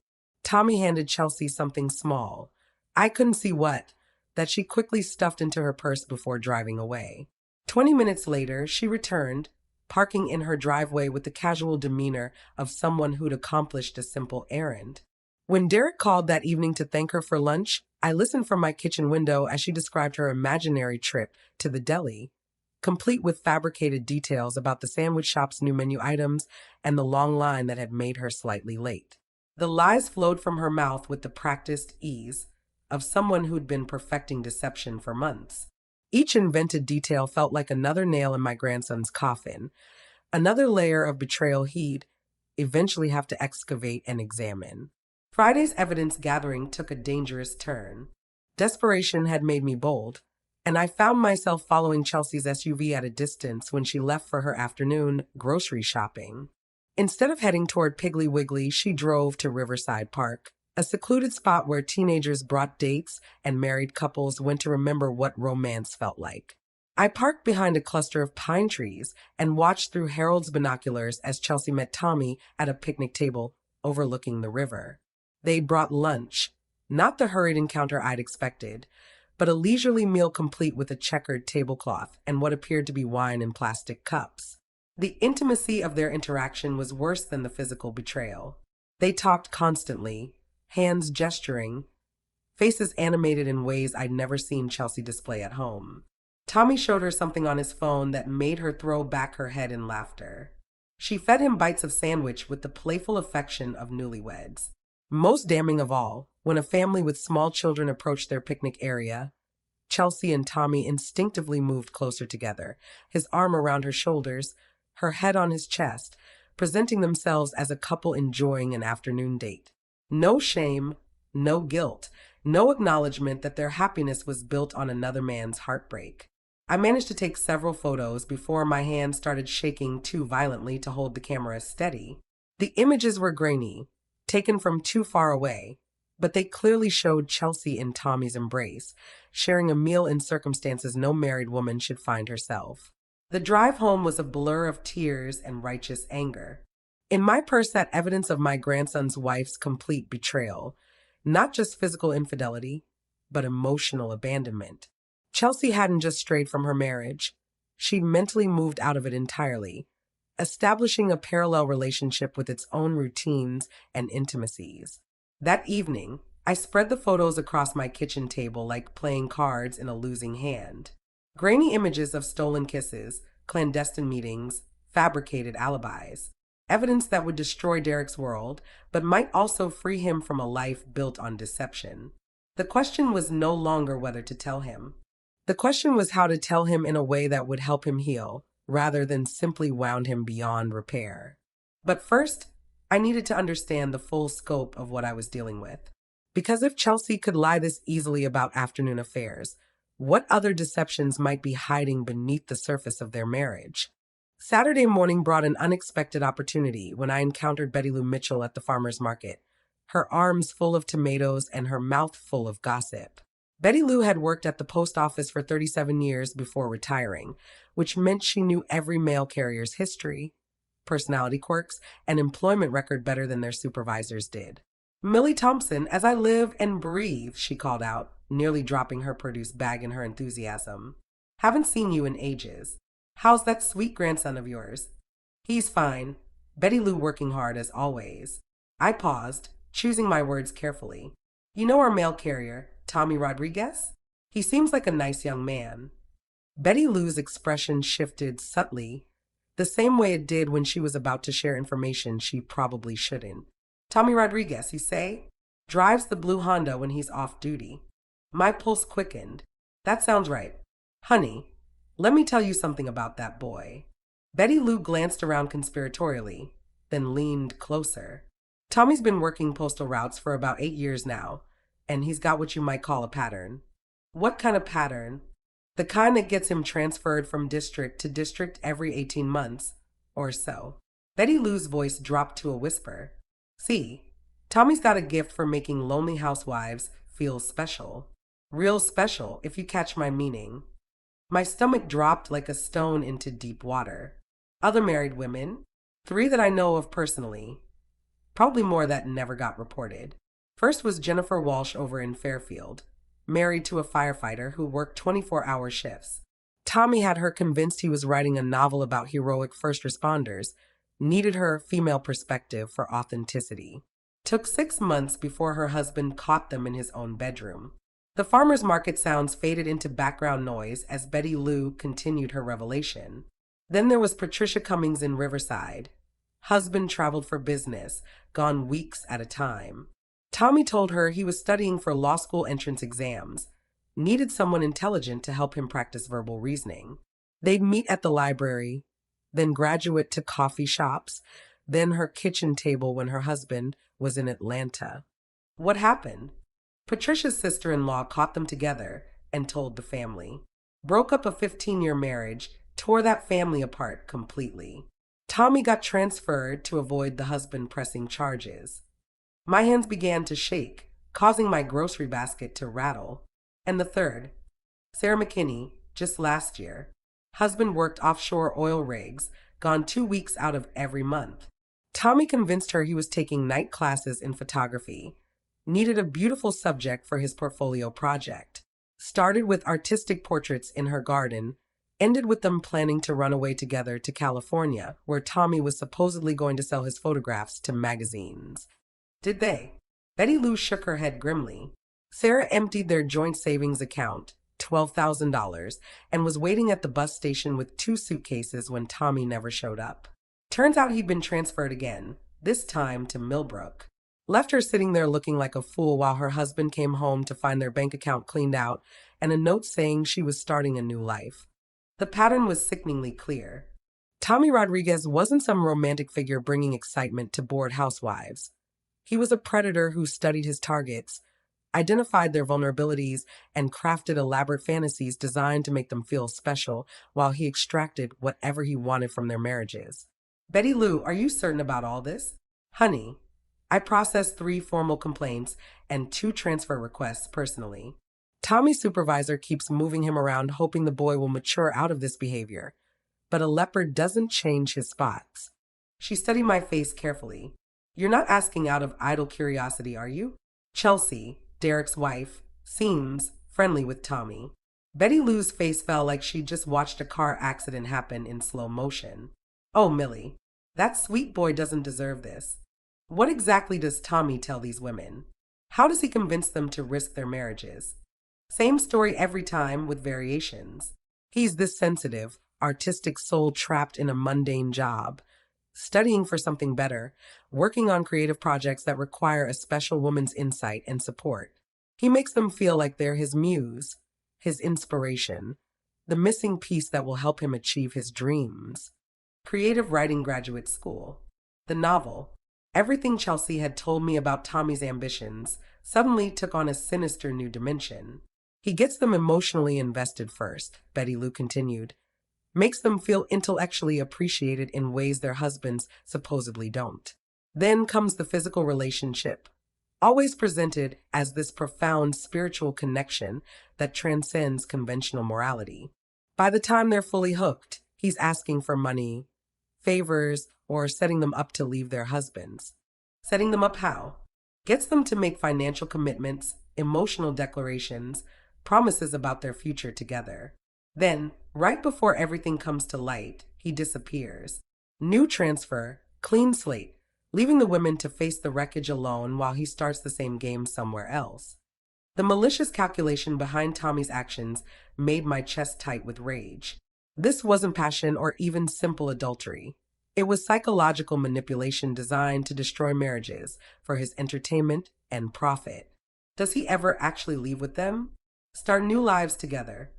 Tommy handed Chelsea something small. I couldn't see what, that she quickly stuffed into her purse before driving away. 20 minutes later, she returned, parking in her driveway with the casual demeanor of someone who'd accomplished a simple errand. When Derek called that evening to thank her for lunch, I listened from my kitchen window as she described her imaginary trip to the deli, complete with fabricated details about the sandwich shop's new menu items and the long line that had made her slightly late. The lies flowed from her mouth with the practiced ease of someone who'd been perfecting deception for months. Each invented detail felt like another nail in my grandson's coffin, another layer of betrayal he'd eventually have to excavate and examine. Friday's evidence gathering took a dangerous turn. Desperation had made me bold, and I found myself following Chelsea's SUV at a distance when she left for her afternoon grocery shopping. Instead of heading toward Piggly Wiggly, she drove to Riverside Park, a secluded spot where teenagers brought dates and married couples went to remember what romance felt like. I parked behind a cluster of pine trees and watched through Harold's binoculars as Chelsea met Tommy at a picnic table overlooking the river. They brought lunch, not the hurried encounter I'd expected, but a leisurely meal complete with a checkered tablecloth and what appeared to be wine in plastic cups. The intimacy of their interaction was worse than the physical betrayal. They talked constantly, hands gesturing, faces animated in ways I'd never seen Chelsea display at home. Tommy showed her something on his phone that made her throw back her head in laughter. She fed him bites of sandwich with the playful affection of newlyweds. Most damning of all, when a family with small children approached their picnic area, Chelsea and Tommy instinctively moved closer together, his arm around her shoulders, her head on his chest, presenting themselves as a couple enjoying an afternoon date. No shame, no guilt, no acknowledgement that their happiness was built on another man's heartbreak. I managed to take several photos before my hand started shaking too violently to hold the camera steady. The images were grainy, taken from too far away, but they clearly showed Chelsea in Tommy's embrace, sharing a meal in circumstances no married woman should find herself. The drive home was a blur of tears and righteous anger. In my purse sat evidence of my grandson's wife's complete betrayal, not just physical infidelity, but emotional abandonment. Chelsea hadn't just strayed from her marriage. She'd mentally moved out of it entirely, establishing a parallel relationship with its own routines and intimacies. That evening, I spread the photos across my kitchen table like playing cards in a losing hand. Grainy images of stolen kisses, clandestine meetings, fabricated alibis. Evidence that would destroy Derek's world, but might also free him from a life built on deception. The question was no longer whether to tell him. The question was how to tell him in a way that would help him heal, rather than simply wound him beyond repair. But first, I needed to understand the full scope of what I was dealing with. Because if Chelsea could lie this easily about afternoon affairs, what other deceptions might be hiding beneath the surface of their marriage? Saturday morning brought an unexpected opportunity when I encountered Betty Lou Mitchell at the farmer's market, her arms full of tomatoes and her mouth full of gossip. Betty Lou had worked at the post office for 37 years before retiring, which meant she knew every mail carrier's history, personality quirks, and employment record better than their supervisors did. "Millie Thompson, as I live and breathe," she called out, nearly dropping her produce bag in her enthusiasm. "Haven't seen you in ages. How's that sweet grandson of yours?" "He's fine." Betty Lou working hard as always. I paused, choosing my words carefully. "You know our mail carrier, Tommy Rodriguez? He seems like a nice young man." Betty Lou's expression shifted subtly, the same way it did when she was about to share information she probably shouldn't. "Tommy Rodriguez, you say? Drives the blue Honda when he's off duty." My pulse quickened. "That sounds right. Honey, let me tell you something about that boy." Betty Lou glanced around conspiratorially, then leaned closer. "Tommy's been working postal routes for about 8 years now, and he's got what you might call a pattern." "What kind of pattern?" "The kind that gets him transferred from district to district every 18 months or so." Betty Lou's voice dropped to a whisper. "See, Tommy's got a gift for making lonely housewives feel special. Real special, if you catch my meaning." My stomach dropped like a stone into deep water. Other married women, 3 that I know of personally, probably more that never got reported. First was Jennifer Walsh over in Fairfield, married to a firefighter who worked 24-hour shifts. Tommy had her convinced he was writing a novel about heroic first responders, needed her female perspective for authenticity. Took 6 months before her husband caught them in his own bedroom. The farmer's market sounds faded into background noise as Betty Lou continued her revelation. Then there was Patricia Cummings in Riverside. Husband traveled for business, gone weeks at a time. Tommy told her he was studying for law school entrance exams, needed someone intelligent to help him practice verbal reasoning. They'd meet at the library, then graduate to coffee shops, then her kitchen table when her husband was in Atlanta. What happened? Patricia's sister-in-law caught them together and told the family. Broke up a 15-year marriage, tore that family apart completely. Tommy got transferred to avoid the husband pressing charges. My hands began to shake, causing my grocery basket to rattle. And the third, Sarah McKinney, just last year. Husband worked offshore oil rigs, gone 2 weeks out of every month. Tommy convinced her he was taking night classes in photography. Needed a beautiful subject for his portfolio project. Started with artistic portraits in her garden, ended with them planning to run away together to California, where Tommy was supposedly going to sell his photographs to magazines. Did they? Betty Lou shook her head grimly. Sarah emptied their joint savings account, $12,000, and was waiting at the bus station with 2 suitcases when Tommy never showed up. Turns out he'd been transferred again, this time to Millbrook. Left her sitting there looking like a fool while her husband came home to find their bank account cleaned out and a note saying she was starting a new life. The pattern was sickeningly clear. Tommy Rodriguez wasn't some romantic figure bringing excitement to bored housewives. He was a predator who studied his targets, identified their vulnerabilities, and crafted elaborate fantasies designed to make them feel special while he extracted whatever he wanted from their marriages. Betty Lou, are you certain about all this? Honey, I processed 3 formal complaints and 2 transfer requests personally. Tommy's supervisor keeps moving him around hoping the boy will mature out of this behavior. But a leopard doesn't change his spots. She studied my face carefully. You're not asking out of idle curiosity, are you? Chelsea, Derek's wife, seems friendly with Tommy. Betty Lou's face fell like she'd just watched a car accident happen in slow motion. Oh, Millie, that sweet boy doesn't deserve this. What exactly does Tommy tell these women? How does he convince them to risk their marriages? Same story every time with variations. He's this sensitive, artistic soul trapped in a mundane job, studying for something better, working on creative projects that require a special woman's insight and support. He makes them feel like they're his muse, his inspiration, the missing piece that will help him achieve his dreams. Creative Writing Graduate School. The novel, everything Chelsea had told me about Tommy's ambitions, suddenly took on a sinister new dimension. He gets them emotionally invested first, Betty Lou continued. Makes them feel intellectually appreciated in ways their husbands supposedly don't. Then comes the physical relationship, always presented as this profound spiritual connection that transcends conventional morality. By the time they're fully hooked, he's asking for money, favors, or setting them up to leave their husbands. Setting them up how? Gets them to make financial commitments, emotional declarations, promises about their future together. Then, right before everything comes to light, he disappears. New transfer, clean slate, leaving the women to face the wreckage alone while he starts the same game somewhere else. The malicious calculation behind Tommy's actions made my chest tight with rage. This wasn't passion or even simple adultery. It was psychological manipulation designed to destroy marriages for his entertainment and profit. Does he ever actually leave with them? Start new lives together?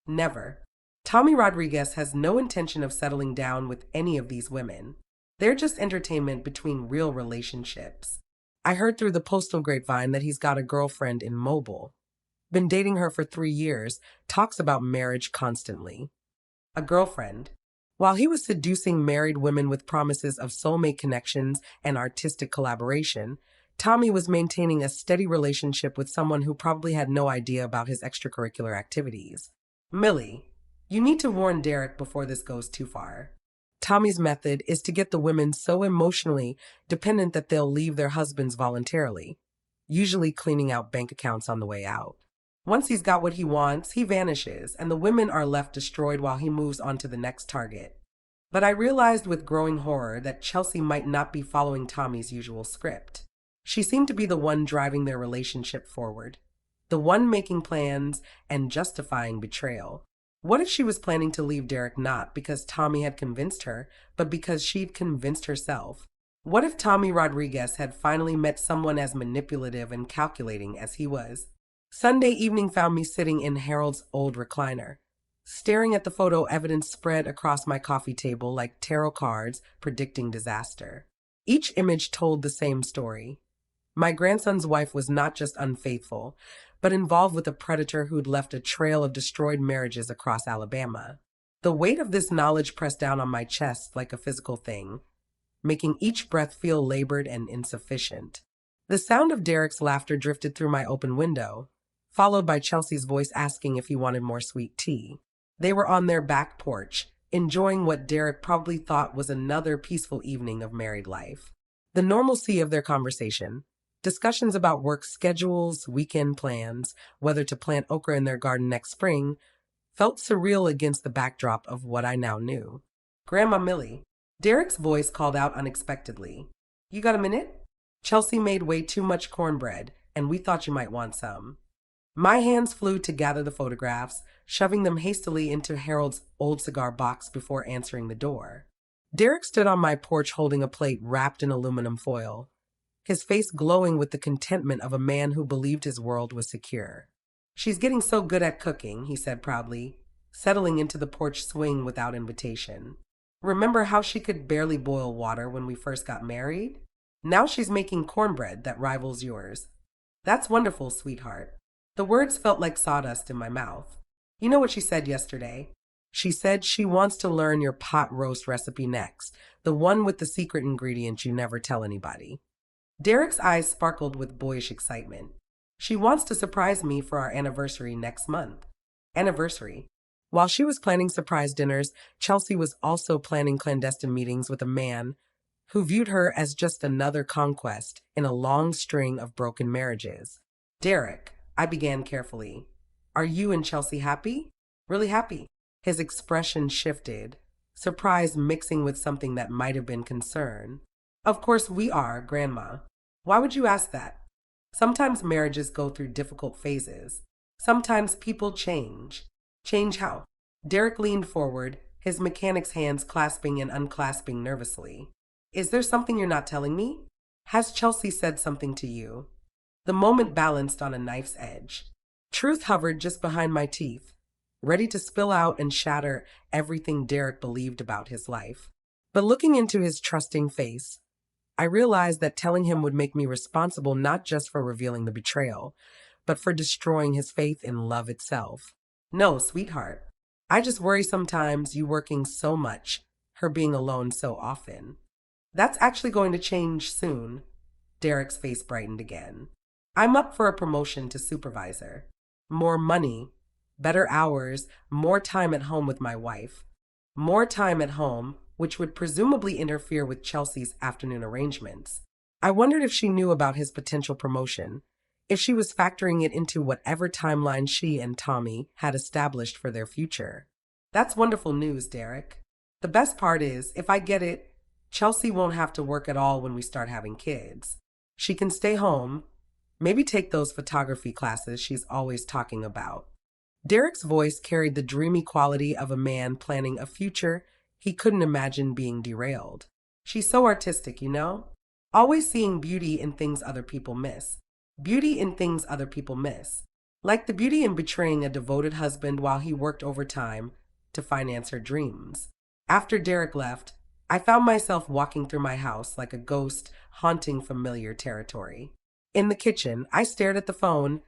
Never. Tommy Rodriguez has no intention of settling down with any of these women. They're just entertainment between real relationships. I heard through the postal grapevine that he's got a girlfriend in Mobile. Been dating her for 3 years, talks about marriage constantly. A girlfriend. While he was seducing married women with promises of soulmate connections and artistic collaboration, Tommy was maintaining a steady relationship with someone who probably had no idea about his extracurricular activities. Millie, you need to warn Derek before this goes too far. Tommy's method is to get the women so emotionally dependent that they'll leave their husbands voluntarily, usually cleaning out bank accounts on the way out. Once he's got what he wants, he vanishes, and the women are left destroyed while he moves on to the next target. But I realized with growing horror that Chelsea might not be following Tommy's usual script. She seemed to be the one driving their relationship forward. the one making plans and justifying betrayal. What if she was planning to leave Derek not because Tommy had convinced her, but because she'd convinced herself? What if Tommy Rodriguez had finally met someone as manipulative and calculating as he was? Sunday evening found me sitting in Harold's old recliner, staring at the photo evidence spread across my coffee table like tarot cards predicting disaster. Each image told the same story. My grandson's wife was not just unfaithful, but involved with a predator who'd left a trail of destroyed marriages across Alabama. The weight of this knowledge pressed down on my chest like a physical thing, making each breath feel labored and insufficient. The sound of Derek's laughter drifted through my open window, followed by Chelsea's voice asking if he wanted more sweet tea. They were on their back porch, enjoying what Derek probably thought was another peaceful evening of married life. The normalcy of their conversation, discussions about work schedules, weekend plans, whether to plant okra in their garden next spring, felt surreal against the backdrop of what I now knew. Grandma Millie, Derek's voice called out unexpectedly. You got a minute? Chelsea made way too much cornbread, and we thought you might want some. My hands flew to gather the photographs, shoving them hastily into Harold's old cigar box before answering the door. Derek stood on my porch holding a plate wrapped in aluminum foil, his face glowing with the contentment of a man who believed his world was secure. She's getting so good at cooking, he said proudly, settling into the porch swing without invitation. Remember how she could barely boil water when we first got married? Now she's making cornbread that rivals yours. That's wonderful, sweetheart. The words felt like sawdust in my mouth. You know what she said yesterday? She said she wants to learn your pot roast recipe next, the one with the secret ingredient you never tell anybody. Derek's eyes sparkled with boyish excitement. She wants to surprise me for our anniversary next month. Anniversary. While she was planning surprise dinners, Chelsea was also planning clandestine meetings with a man who viewed her as just another conquest in a long string of broken marriages. Derek, I began carefully. Are you and Chelsea happy? Really happy? His expression shifted, surprise mixing with something that might have been concern. Of course we are, Grandma. Why would you ask that? Sometimes marriages go through difficult phases. Sometimes people change. Change how? Derek leaned forward, his mechanic's hands clasping and unclasping nervously. Is there something you're not telling me? Has Chelsea said something to you? The moment balanced on a knife's edge. Truth hovered just behind my teeth, ready to spill out and shatter everything Derek believed about his life. But looking into his trusting face, I realized that telling him would make me responsible not just for revealing the betrayal, but for destroying his faith in love itself. No, sweetheart. I just worry sometimes you working so much, her being alone so often. That's actually going to change soon. Derek's face brightened again. I'm up for a promotion to supervisor. More money, better hours, more time at home with my wife. More time at home, which would presumably interfere with Chelsea's afternoon arrangements. I wondered if she knew about his potential promotion, if she was factoring it into whatever timeline she and Tommy had established for their future. That's wonderful news, Derek. The best part is, if I get it, Chelsea won't have to work at all when we start having kids. She can stay home, maybe take those photography classes she's always talking about. Derek's voice carried the dreamy quality of a man planning a future he couldn't imagine being derailed. She's so artistic, you know? Always seeing beauty in things other people miss. Beauty in things other people miss. Like the beauty in betraying a devoted husband while he worked overtime to finance her dreams. After Derek left, I found myself walking through my house like a ghost haunting familiar territory. In the kitchen, I stared at the phone,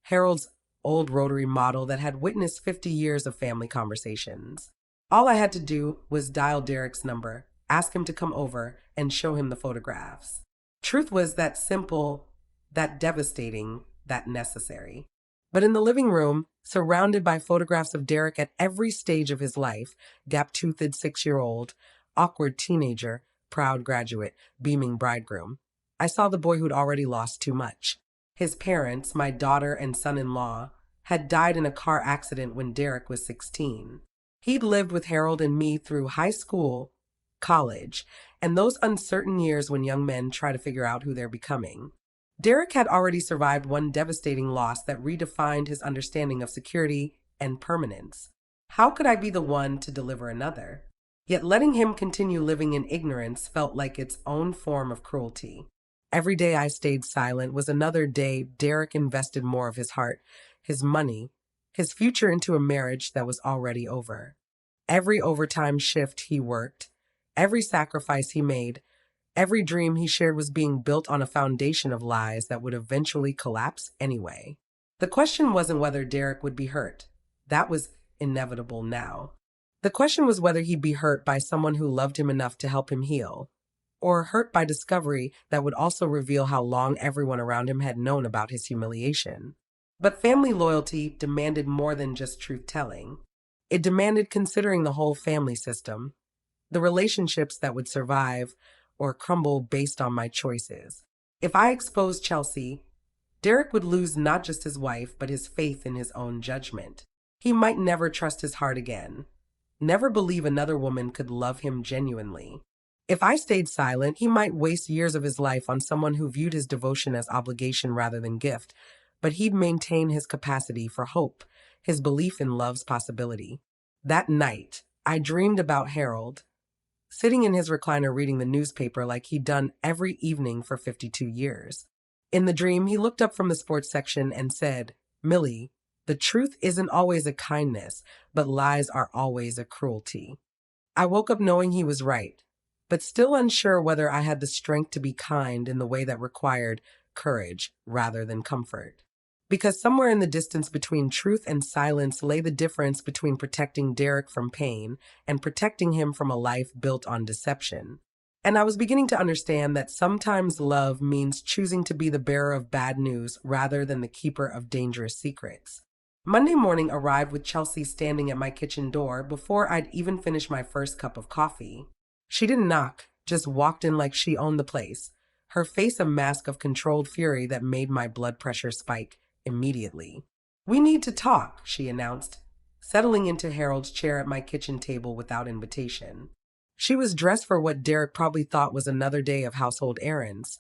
Harold's old rotary model that had witnessed 50 years of family conversations. All I had to do was dial Derek's number, ask him to come over, and show him the photographs. Truth was that simple, that devastating, that necessary. But in the living room, surrounded by photographs of Derek at every stage of his life, gap-toothed 6-year-old, awkward teenager, proud graduate, beaming bridegroom, I saw the boy who'd already lost too much. His parents, my daughter and son-in-law, had died in a car accident when Derek was 16. He'd lived with Harold and me through high school, college, and those uncertain years when young men try to figure out who they're becoming. Derek had already survived one devastating loss that redefined his understanding of security and permanence. How could I be the one to deliver another? Yet letting him continue living in ignorance felt like its own form of cruelty. Every day I stayed silent was another day Derek invested more of his heart, his money, his future into a marriage that was already over. Every overtime shift he worked, every sacrifice he made, every dream he shared was being built on a foundation of lies that would eventually collapse anyway. The question wasn't whether Derek would be hurt. That was inevitable now. The question was whether he'd be hurt by someone who loved him enough to help him heal, or hurt by discovery that would also reveal how long everyone around him had known about his humiliation. But family loyalty demanded more than just truth-telling. It demanded considering the whole family system, the relationships that would survive or crumble based on my choices. If I exposed Chelsea, Derek would lose not just his wife, but his faith in his own judgment. He might never trust his heart again, never believe another woman could love him genuinely. If I stayed silent, he might waste years of his life on someone who viewed his devotion as obligation rather than gift, but he'd maintain his capacity for hope, his belief in love's possibility. That night, I dreamed about Harold, sitting in his recliner reading the newspaper like he'd done every evening for 52 years. In the dream, he looked up from the sports section and said, "Millie, the truth isn't always a kindness, but lies are always a cruelty." I woke up knowing he was right, but still unsure whether I had the strength to be kind in the way that required courage rather than comfort. Because somewhere in the distance between truth and silence lay the difference between protecting Derek from pain and protecting him from a life built on deception. And I was beginning to understand that sometimes love means choosing to be the bearer of bad news rather than the keeper of dangerous secrets. Monday morning arrived with Chelsea standing at my kitchen door before I'd even finished my first cup of coffee. She didn't knock, just walked in like she owned the place, her face a mask of controlled fury that made my blood pressure spike immediately. "We need to talk," she announced, settling into Harold's chair at my kitchen table without invitation. She was dressed for what Derek probably thought was another day of household errands.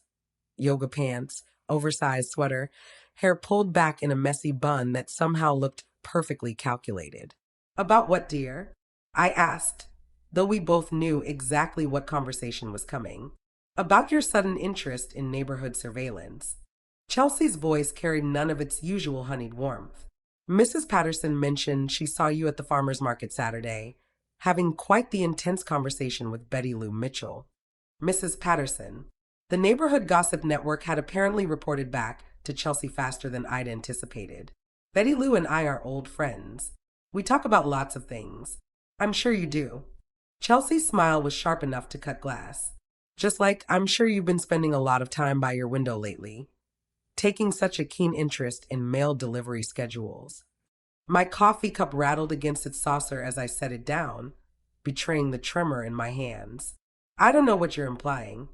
Yoga pants, oversized sweater, hair pulled back in a messy bun that somehow looked perfectly calculated. "About what, dear?" I asked, though we both knew exactly what conversation was coming. "About your sudden interest in neighborhood surveillance." Chelsea's voice carried none of its usual honeyed warmth. "Mrs. Patterson mentioned she saw you at the farmer's market Saturday, having quite the intense conversation with Betty Lou Mitchell." Mrs. Patterson. The neighborhood gossip network had apparently reported back to Chelsea faster than I'd anticipated. "Betty Lou and I are old friends. We talk about lots of things. I'm sure you do." Chelsea's smile was sharp enough to cut glass. "Just like I'm sure you've been spending a lot of time by your window lately, taking such a keen interest in mail delivery schedules." My coffee cup rattled against its saucer as I set it down, betraying the tremor in my hands. "I don't know what you're implying."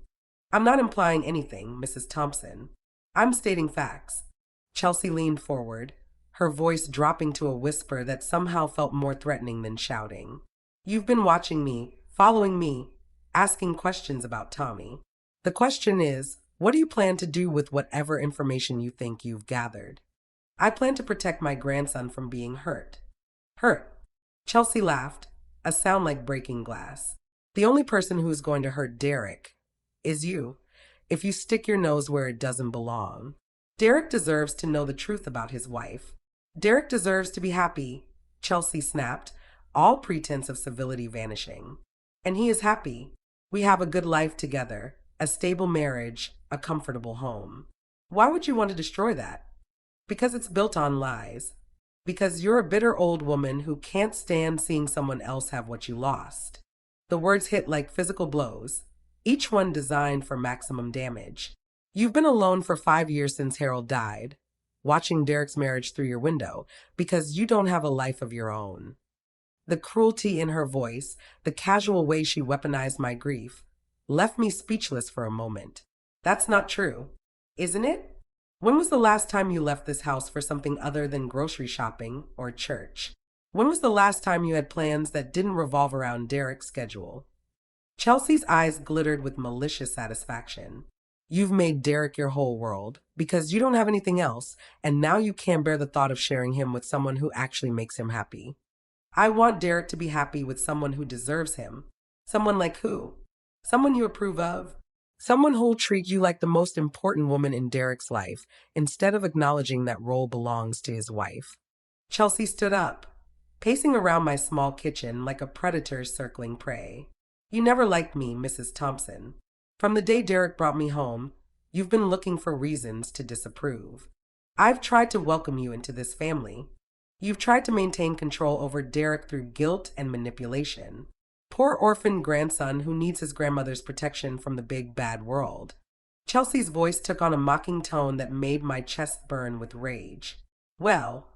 "I'm not implying anything, Mrs. Thompson. I'm stating facts." Chelsea leaned forward, her voice dropping to a whisper that somehow felt more threatening than shouting. "You've been watching me, following me, asking questions about Tommy. The question is, what do you plan to do with whatever information you think you've gathered?" "I plan to protect my grandson from being hurt." "Hurt?" Chelsea laughed, a sound like breaking glass. "The only person who is going to hurt Derek is you, if you stick your nose where it doesn't belong. Derek deserves to know the truth about his wife. Derek deserves to be happy," Chelsea snapped, all pretense of civility vanishing. "And he is happy. We have a good life together, a stable marriage, a comfortable home. Why would you want to destroy that?" "Because it's built on lies. Because you're a bitter old woman who can't stand seeing someone else have what you lost." The words hit like physical blows, each one designed for maximum damage. "You've been alone for 5 years since Harold died, watching Derek's marriage through your window, because you don't have a life of your own." The cruelty in her voice, the casual way she weaponized my grief, left me speechless for a moment. "That's not true, isn't it? When was the last time you left this house for something other than grocery shopping or church? When was the last time you had plans that didn't revolve around Derek's schedule?" Chelsea's eyes glittered with malicious satisfaction. You've made Derek your whole world because you don't have anything else, and now you can't bear the thought of sharing him with someone who actually makes him happy. I want Derek to be happy with someone who deserves him. Someone like who? Someone you approve of? Someone who'll treat you like the most important woman in Derek's life instead of acknowledging that role belongs to his wife. Chelsea stood up, pacing around my small kitchen like a predator circling prey. You never liked me, Mrs. Thompson. From the day Derek brought me home, you've been looking for reasons to disapprove. I've tried to welcome you into this family. You've tried to maintain control over Derek through guilt and manipulation. Poor orphan grandson who needs his grandmother's protection from the big bad world. Chelsea's voice took on a mocking tone that made my chest burn with rage. Well,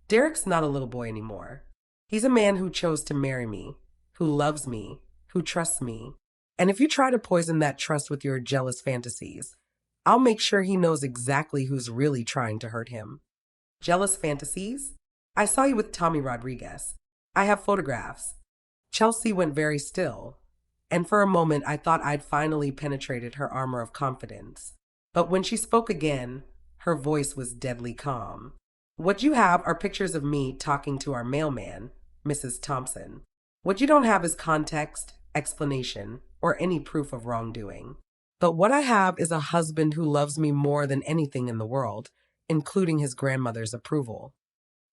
Derek's not a little boy anymore. He's a man who chose to marry me, who loves me, who trusts me. And if you try to poison that trust with your jealous fantasies, I'll make sure he knows exactly who's really trying to hurt him. Jealous fantasies? I saw you with Tommy Rodriguez. I have photographs. Chelsea went very still, and for a moment I thought I'd finally penetrated her armor of confidence. But when she spoke again, her voice was deadly calm. What you have are pictures of me talking to our mailman, Mrs. Thompson. What you don't have is context, explanation, or any proof of wrongdoing. But what I have is a husband who loves me more than anything in the world, including his grandmother's approval.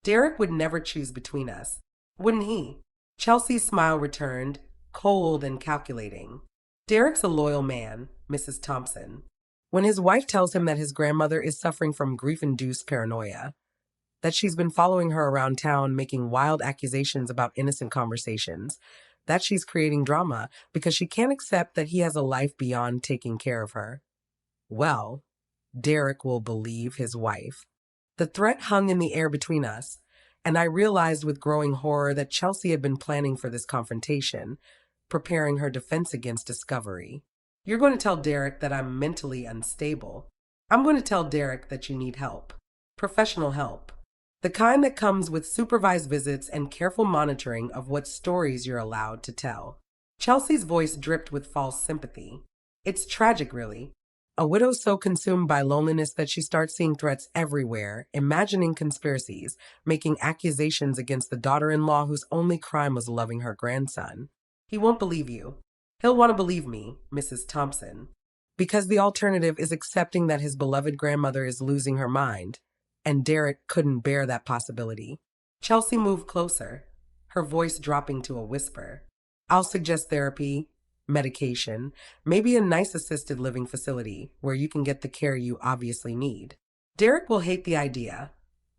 Derek would never choose between us, wouldn't he? Chelsea's smile returned, cold and calculating. Derek's a loyal man, Mrs. Thompson. When his wife tells him that his grandmother is suffering from grief-induced paranoia, that she's been following her around town making wild accusations about innocent conversations, that she's creating drama because she can't accept that he has a life beyond taking care of her. Well, Derek will believe his wife. The threat hung in the air between us, and I realized with growing horror that Chelsea had been planning for this confrontation, preparing her defense against discovery. You're going to tell Derek that I'm mentally unstable. I'm going to tell Derek that you need help. Professional help. The kind that comes with supervised visits and careful monitoring of what stories you're allowed to tell. Chelsea's voice dripped with false sympathy. It's tragic, really. A widow so consumed by loneliness that she starts seeing threats everywhere, imagining conspiracies, making accusations against the daughter-in-law whose only crime was loving her grandson. He won't believe you. He'll want to believe me, Mrs. Thompson. Because the alternative is accepting that his beloved grandmother is losing her mind, and Derek couldn't bear that possibility. Chelsea moved closer, her voice dropping to a whisper. I'll suggest therapy, medication, maybe a nice assisted living facility where you can get the care you obviously need. Derek will hate the idea,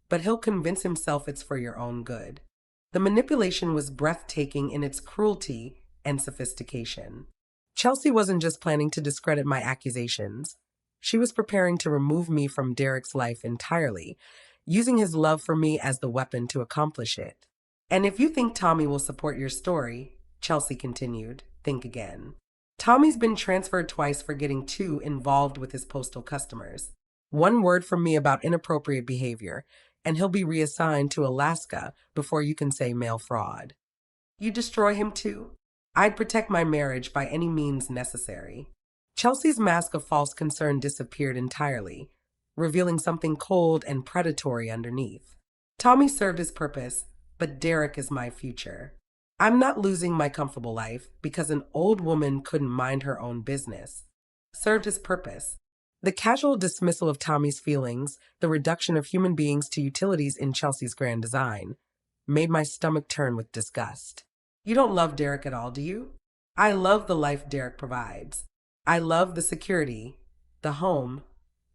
but he'll convince himself it's for your own good. The manipulation was breathtaking in its cruelty and sophistication. Chelsea wasn't just planning to discredit my accusations. She was preparing to remove me from Derek's life entirely, using his love for me as the weapon to accomplish it. And if you think Tommy will support your story, Chelsea continued, think again. Tommy's been transferred twice for getting too involved with his postal customers. One word from me about inappropriate behavior, and he'll be reassigned to Alaska before you can say mail fraud. You destroy him too? I'd protect my marriage by any means necessary. Chelsea's mask of false concern disappeared entirely, revealing something cold and predatory underneath. Tommy served his purpose, but Derek is my future. I'm not losing my comfortable life because an old woman couldn't mind her own business. Served his purpose. The casual dismissal of Tommy's feelings, the reduction of human beings to utilities in Chelsea's grand design, made my stomach turn with disgust. You don't love Derek at all, do you? I love the life Derek provides. I love the security, the home,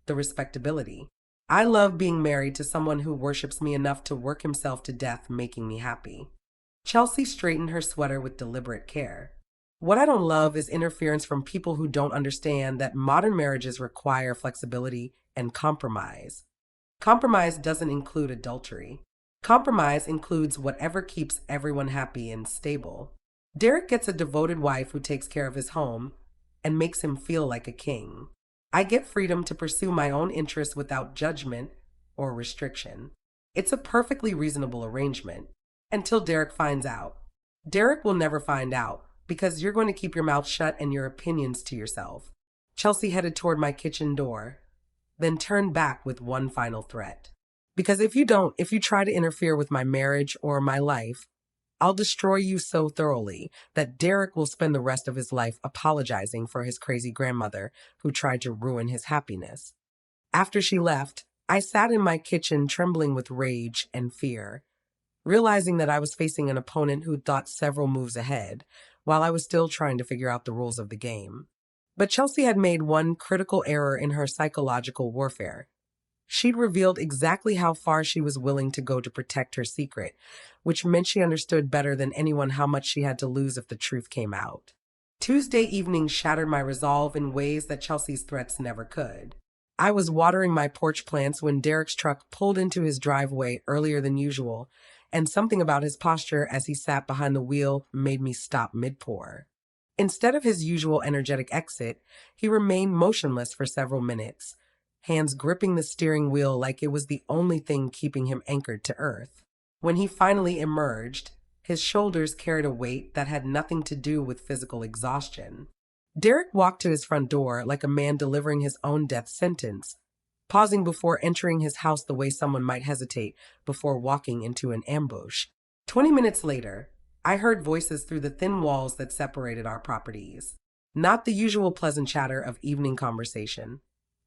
the respectability. I love being married to someone who worships me enough to work himself to death making me happy. Chelsea straightened her sweater with deliberate care. What I don't love is interference from people who don't understand that modern marriages require flexibility and compromise. Compromise doesn't include adultery. Compromise includes whatever keeps everyone happy and stable. Derek gets a devoted wife who takes care of his home and makes him feel like a king. I get freedom to pursue my own interests without judgment or restriction. It's a perfectly reasonable arrangement, until Derek finds out. Derek will never find out because you're going to keep your mouth shut and your opinions to yourself. Chelsea headed toward my kitchen door, then turned back with one final threat. Because if you try to interfere with my marriage or my life, I'll destroy you so thoroughly that Derek will spend the rest of his life apologizing for his crazy grandmother who tried to ruin his happiness. After she left, I sat in my kitchen trembling with rage and fear, realizing that I was facing an opponent who'd thought several moves ahead, while I was still trying to figure out the rules of the game. But Chelsea had made one critical error in her psychological warfare. She'd revealed exactly how far she was willing to go to protect her secret, which meant she understood better than anyone how much she had to lose if the truth came out. Tuesday evening shattered my resolve in ways that Chelsea's threats never could. I was watering my porch plants when Derek's truck pulled into his driveway earlier than usual, and something about his posture as he sat behind the wheel made me stop mid-pour. Instead of his usual energetic exit, he remained motionless for several minutes, hands gripping the steering wheel like it was the only thing keeping him anchored to earth. When he finally emerged, his shoulders carried a weight that had nothing to do with physical exhaustion. Derek walked to his front door like a man delivering his own death sentence, pausing before entering his house the way someone might hesitate before walking into an ambush. 20 minutes later, I heard voices through the thin walls that separated our properties. Not the usual pleasant chatter of evening conversation,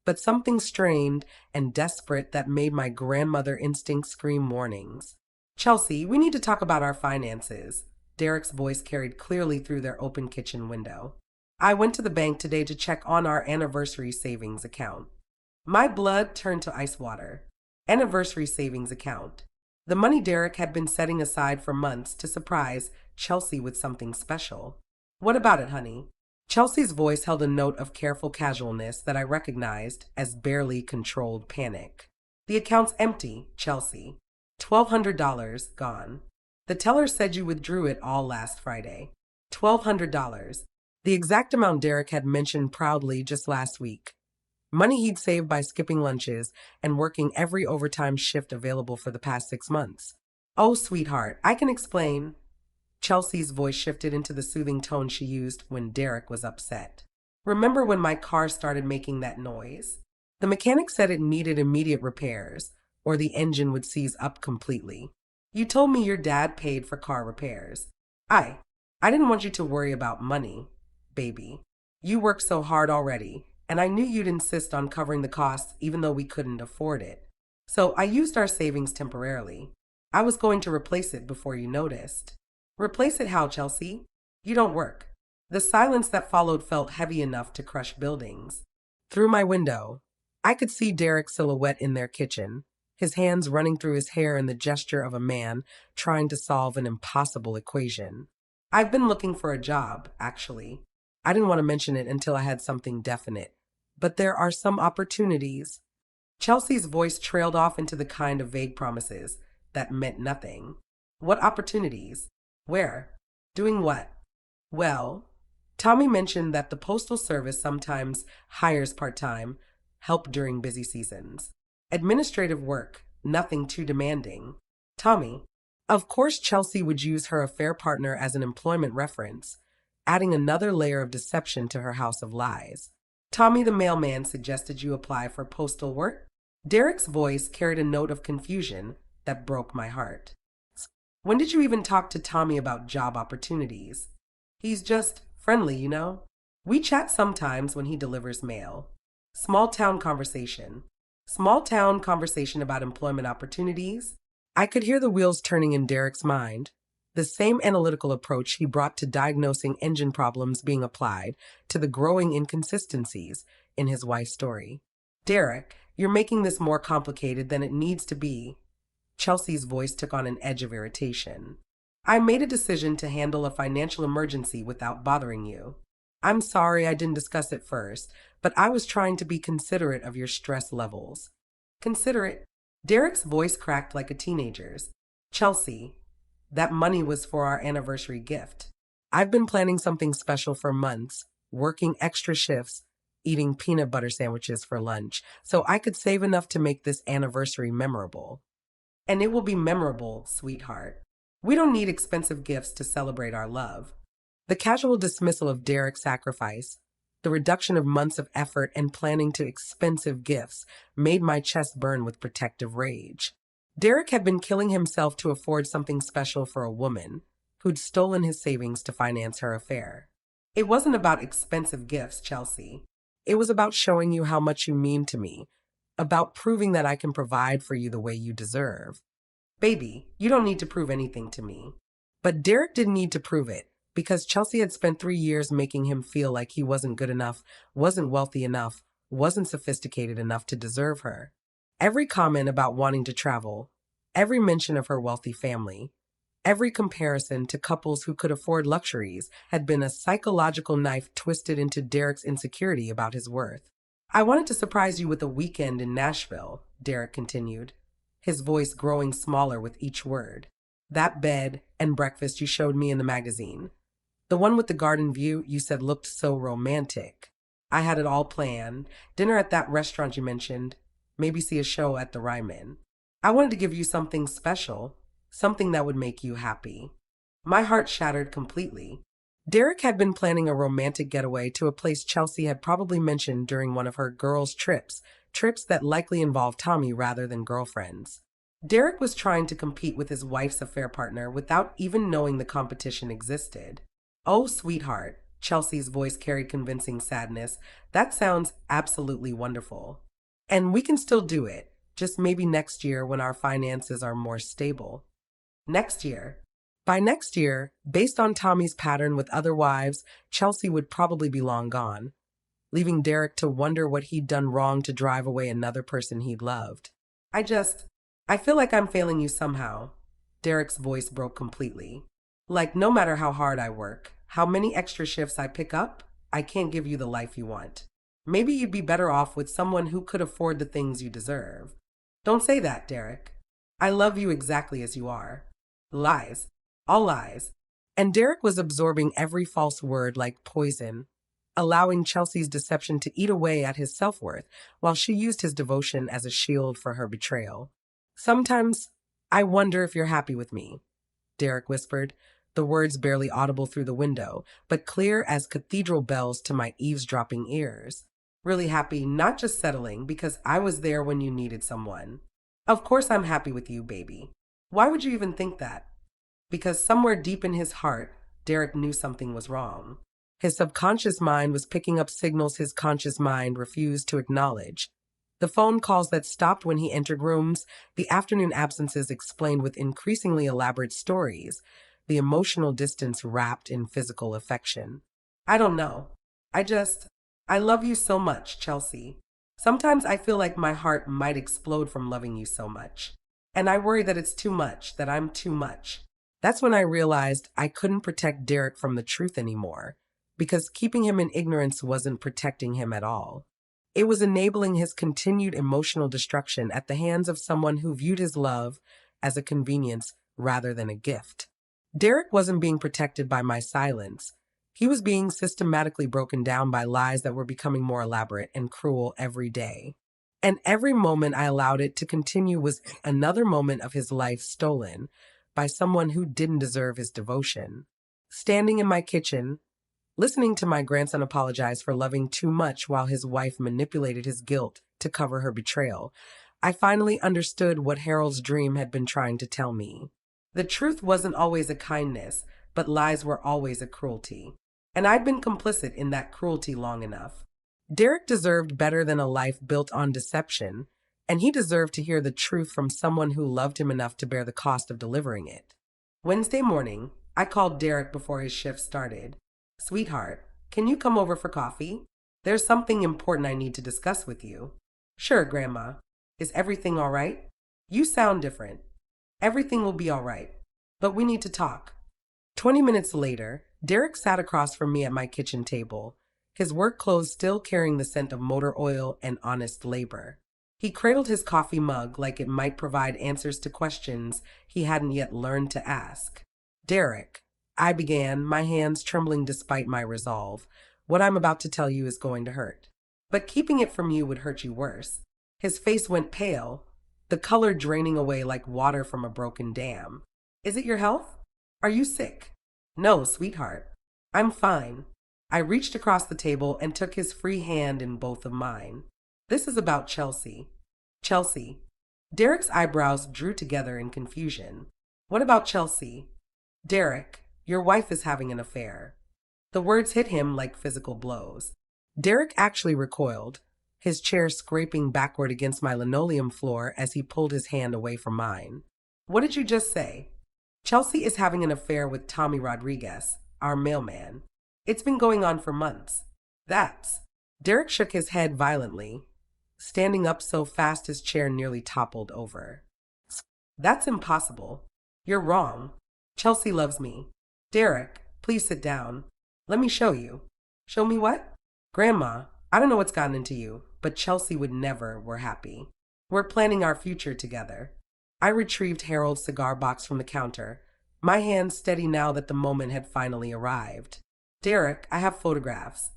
but something strained and desperate that made my grandmother instinct scream warnings. Chelsea, we need to talk about our finances. Derek's voice carried clearly through their open kitchen window. I went to the bank today to check on our anniversary savings account. My blood turned to ice water. Anniversary savings account. The money Derek had been setting aside for months to surprise Chelsea with something special. What about it, honey? Chelsea's voice held a note of careful casualness that I recognized as barely controlled panic. The account's empty, Chelsea. $1,200 gone. The teller said you withdrew it all last Friday. $1,200. The exact amount Derek had mentioned proudly just last week. Money he'd saved by skipping lunches and working every overtime shift available for the past 6 months. Oh, sweetheart, I can explain. Chelsea's voice shifted into the soothing tone she used when Derek was upset. Remember when my car started making that noise? The mechanic said it needed immediate repairs, or the engine would seize up completely. You told me your dad paid for car repairs. I didn't want you to worry about money, baby. You work so hard already, and I knew you'd insist on covering the costs even though we couldn't afford it. So I used our savings temporarily. I was going to replace it before you noticed. Replace it how, Chelsea? You don't work. The silence that followed felt heavy enough to crush buildings. Through my window, I could see Derek's silhouette in their kitchen, his hands running through his hair in the gesture of a man trying to solve an impossible equation. I've been looking for a job, actually. I didn't want to mention it until I had something definite, but there are some opportunities. Chelsea's voice trailed off into the kind of vague promises that meant nothing. What opportunities? Where? Doing what? Well, Tommy mentioned that the Postal Service sometimes hires part-time help during busy seasons. Administrative work, nothing too demanding. Tommy. Of course, Chelsea would use her affair partner as an employment reference, adding another layer of deception to her house of lies. Tommy the mailman suggested you apply for postal work. Derek's voice carried a note of confusion that broke my heart. When did you even talk to Tommy about job opportunities? He's just friendly, you know? We chat sometimes when he delivers mail. Small town conversation. Small town conversation about employment opportunities. I could hear the wheels turning in Derek's mind. The same analytical approach he brought to diagnosing engine problems being applied to the growing inconsistencies in his wife's story. Derek, you're making this more complicated than it needs to be. Chelsea's voice took on an edge of irritation. I made a decision to handle a financial emergency without bothering you. I'm sorry I didn't discuss it first, but I was trying to be considerate of your stress levels. Considerate? Derek's voice cracked like a teenager's. Chelsea, that money was for our anniversary gift. I've been planning something special for months, working extra shifts, eating peanut butter sandwiches for lunch, so I could save enough to make this anniversary memorable. And it will be memorable, sweetheart. We don't need expensive gifts to celebrate our love. The casual dismissal of Derek's sacrifice The reduction of months of effort and planning to expensive gifts made my chest burn with protective rage. Derek had been killing himself to afford something special for a woman who'd stolen his savings to finance her affair. It wasn't about expensive gifts, Chelsea. It was about showing you how much you mean to me, about proving that I can provide for you the way you deserve. Baby, you don't need to prove anything to me. But Derek didn't need to prove it, because Chelsea had spent 3 years making him feel like he wasn't good enough, wasn't wealthy enough, wasn't sophisticated enough to deserve her. Every comment about wanting to travel, every mention of her wealthy family, every comparison to couples who could afford luxuries had been a psychological knife twisted into Derek's insecurity about his worth. I wanted to surprise you with a weekend in Nashville, Derek continued, his voice growing smaller with each word. That bed and breakfast you showed me in the magazine. The one with the garden view you said looked so romantic. I had it all planned. Dinner at that restaurant you mentioned. Maybe see a show at the Ryman. I wanted to give you something special, something that would make you happy. My heart shattered completely. Derek had been planning a romantic getaway to a place Chelsea had probably mentioned during one of her girls' trips that likely involved Tommy rather than girlfriends. Derek was trying to compete with his wife's affair partner without even knowing the competition existed. Oh, sweetheart, Chelsea's voice carried convincing sadness. That sounds absolutely wonderful. And we can still do it, just maybe next year when our finances are more stable. Next year. By next year, based on Tommy's pattern with other wives, Chelsea would probably be long gone, leaving Derek to wonder what he'd done wrong to drive away another person he'd loved. I feel like I'm failing you somehow. Derek's voice broke completely. Like, no matter how hard I work, how many extra shifts I pick up, I can't give you the life you want. Maybe you'd be better off with someone who could afford the things you deserve. Don't say that, Derek. I love you exactly as you are. Lies. All lies. And Derek was absorbing every false word like poison, allowing Chelsea's deception to eat away at his self-worth while she used his devotion as a shield for her betrayal. Sometimes I wonder if you're happy with me, Derek whispered, the words barely audible through the window, but clear as cathedral bells to my eavesdropping ears. Really happy, not just settling, because I was there when you needed someone. Of course I'm happy with you, baby. Why would you even think that? Because somewhere deep in his heart, Derek knew something was wrong. His subconscious mind was picking up signals his conscious mind refused to acknowledge. The phone calls that stopped when he entered rooms, the afternoon absences explained with increasingly elaborate stories, the emotional distance wrapped in physical affection. I don't know. I love you so much, Chelsea. Sometimes I feel like my heart might explode from loving you so much. And I worry that it's too much, that I'm too much. That's when I realized I couldn't protect Derek from the truth anymore, because keeping him in ignorance wasn't protecting him at all. It was enabling his continued emotional destruction at the hands of someone who viewed his love as a convenience rather than a gift. Derek wasn't being protected by my silence. He was being systematically broken down by lies that were becoming more elaborate and cruel every day. And every moment I allowed it to continue was another moment of his life stolen by someone who didn't deserve his devotion. Standing in my kitchen, listening to my grandson apologize for loving too much while his wife manipulated his guilt to cover her betrayal, I finally understood what Harold's dream had been trying to tell me. The truth wasn't always a kindness, but lies were always a cruelty. And I'd been complicit in that cruelty long enough. Derek deserved better than a life built on deception, and he deserved to hear the truth from someone who loved him enough to bear the cost of delivering it. Wednesday morning, I called Derek before his shift started. Sweetheart, can you come over for coffee? There's something important I need to discuss with you. Sure, Grandma. Is everything all right? You sound different. Everything will be all right, but we need to talk. 20 minutes later, Derek sat across from me at my kitchen table, his work clothes still carrying the scent of motor oil and honest labor. He cradled his coffee mug like it might provide answers to questions he hadn't yet learned to ask. Derek, I began, my hands trembling despite my resolve. What I'm about to tell you is going to hurt. But keeping it from you would hurt you worse. His face went pale, the color draining away like water from a broken dam. Is it your health? Are you sick? No, sweetheart. I'm fine. I reached across the table and took his free hand in both of mine. This is about Chelsea. Chelsea. Derek's eyebrows drew together in confusion. What about Chelsea? Derek, your wife is having an affair. The words hit him like physical blows. Derek actually recoiled, his chair scraping backward against my linoleum floor as he pulled his hand away from mine. What did you just say? Chelsea is having an affair with Tommy Rodriguez, our mailman. It's been going on for months. That's... Derek shook his head violently, standing up so fast his chair nearly toppled over. That's impossible. You're wrong. Chelsea loves me. Derek, please sit down. Let me show you. Show me what? Grandma, I don't know what's gotten into you, but Chelsea would never were happy. We're planning our future together. I retrieved Harold's cigar box from the counter, my hands steady now that the moment had finally arrived. Derek, I have photographs.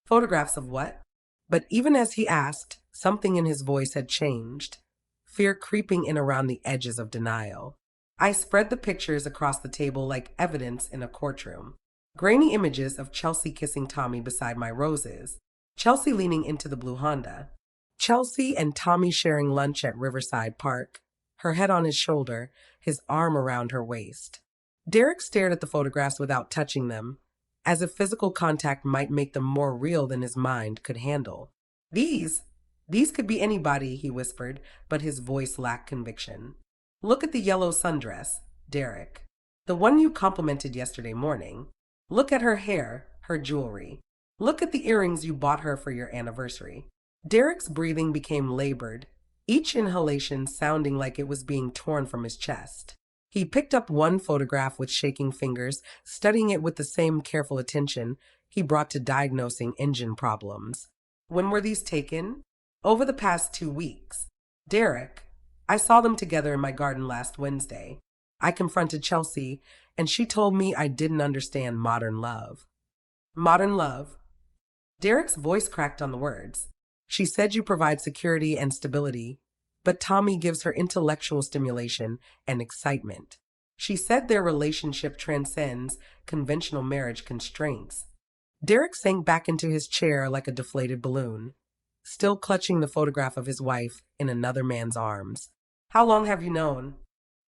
Photographs of what? But even as he asked, something in his voice had changed, fear creeping in around the edges of denial. I spread the pictures across the table like evidence in a courtroom. Grainy images of Chelsea kissing Tommy beside my roses, Chelsea leaning into the blue Honda, Chelsea and Tommy sharing lunch at Riverside Park, her head on his shoulder, his arm around her waist. Derek stared at the photographs without touching them, as if physical contact might make them more real than his mind could handle. These could be anybody, he whispered, but his voice lacked conviction. Look at the yellow sundress, Derek. The one you complimented yesterday morning. Look at her hair, her jewelry. Look at the earrings you bought her for your anniversary. Derek's breathing became labored, each inhalation sounding like it was being torn from his chest. He picked up one photograph with shaking fingers, studying it with the same careful attention he brought to diagnosing engine problems. When were these taken? Over the past 2 weeks. Derek, I saw them together in my garden last Wednesday. I confronted Chelsea, and she told me I didn't understand modern love. Modern love? Derek's voice cracked on the words. She said you provide security and stability, but Tommy gives her intellectual stimulation and excitement. She said their relationship transcends conventional marriage constraints. Derek sank back into his chair like a deflated balloon, still clutching the photograph of his wife in another man's arms. How long have you known?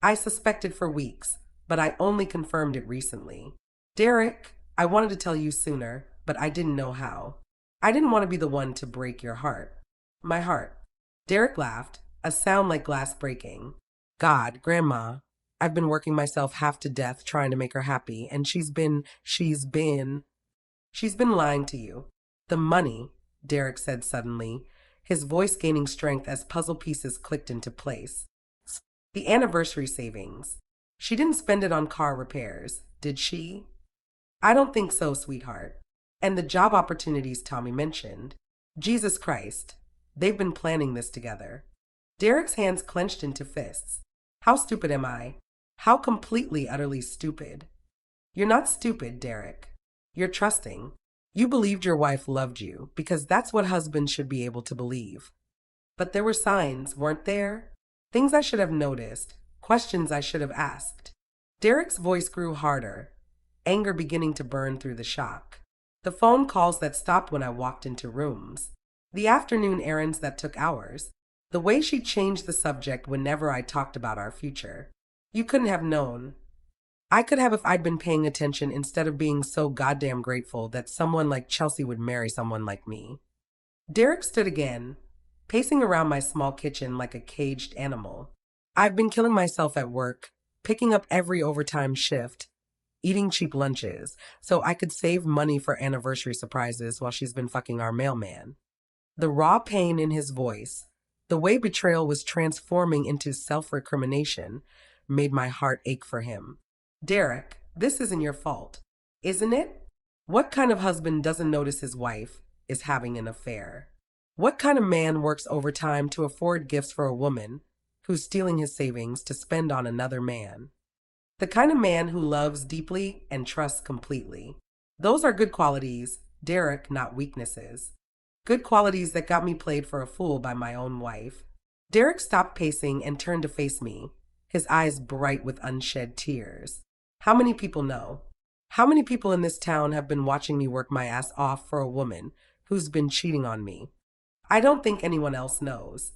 I suspected for weeks, but I only confirmed it recently. Derek, I wanted to tell you sooner, but I didn't know how. I didn't want to be the one to break your heart. My heart. Derek laughed, a sound like glass breaking. God, Grandma, I've been working myself half to death trying to make her happy, and she's been lying to you. The money, Derek said suddenly, his voice gaining strength as puzzle pieces clicked into place. The anniversary savings. She didn't spend it on car repairs, did she? I don't think so, sweetheart. And the job opportunities Tommy mentioned. Jesus Christ, they've been planning this together. Derek's hands clenched into fists. How stupid am I? How completely, utterly stupid. You're not stupid, Derek. You're trusting. You believed your wife loved you, because that's what husbands should be able to believe. But there were signs, weren't there? Things I should have noticed, questions I should have asked. Derek's voice grew harder, anger beginning to burn through the shock. The phone calls that stopped when I walked into rooms. The afternoon errands that took hours. The way she changed the subject whenever I talked about our future. You couldn't have known. I could have if I'd been paying attention instead of being so goddamn grateful that someone like Chelsea would marry someone like me. Derek stood again, pacing around my small kitchen like a caged animal. I've been killing myself at work, picking up every overtime shift, eating cheap lunches, so I could save money for anniversary surprises while she's been fucking our mailman. The raw pain in his voice, the way betrayal was transforming into self-recrimination, made my heart ache for him. Derek, this isn't your fault, isn't it? What kind of husband doesn't notice his wife is having an affair? What kind of man works overtime to afford gifts for a woman who's stealing his savings to spend on another man? The kind of man who loves deeply and trusts completely. Those are good qualities, Derek, not weaknesses. Good qualities that got me played for a fool by my own wife. Derek stopped pacing and turned to face me, his eyes bright with unshed tears. How many people know? How many people in this town have been watching me work my ass off for a woman who's been cheating on me? I don't think anyone else knows.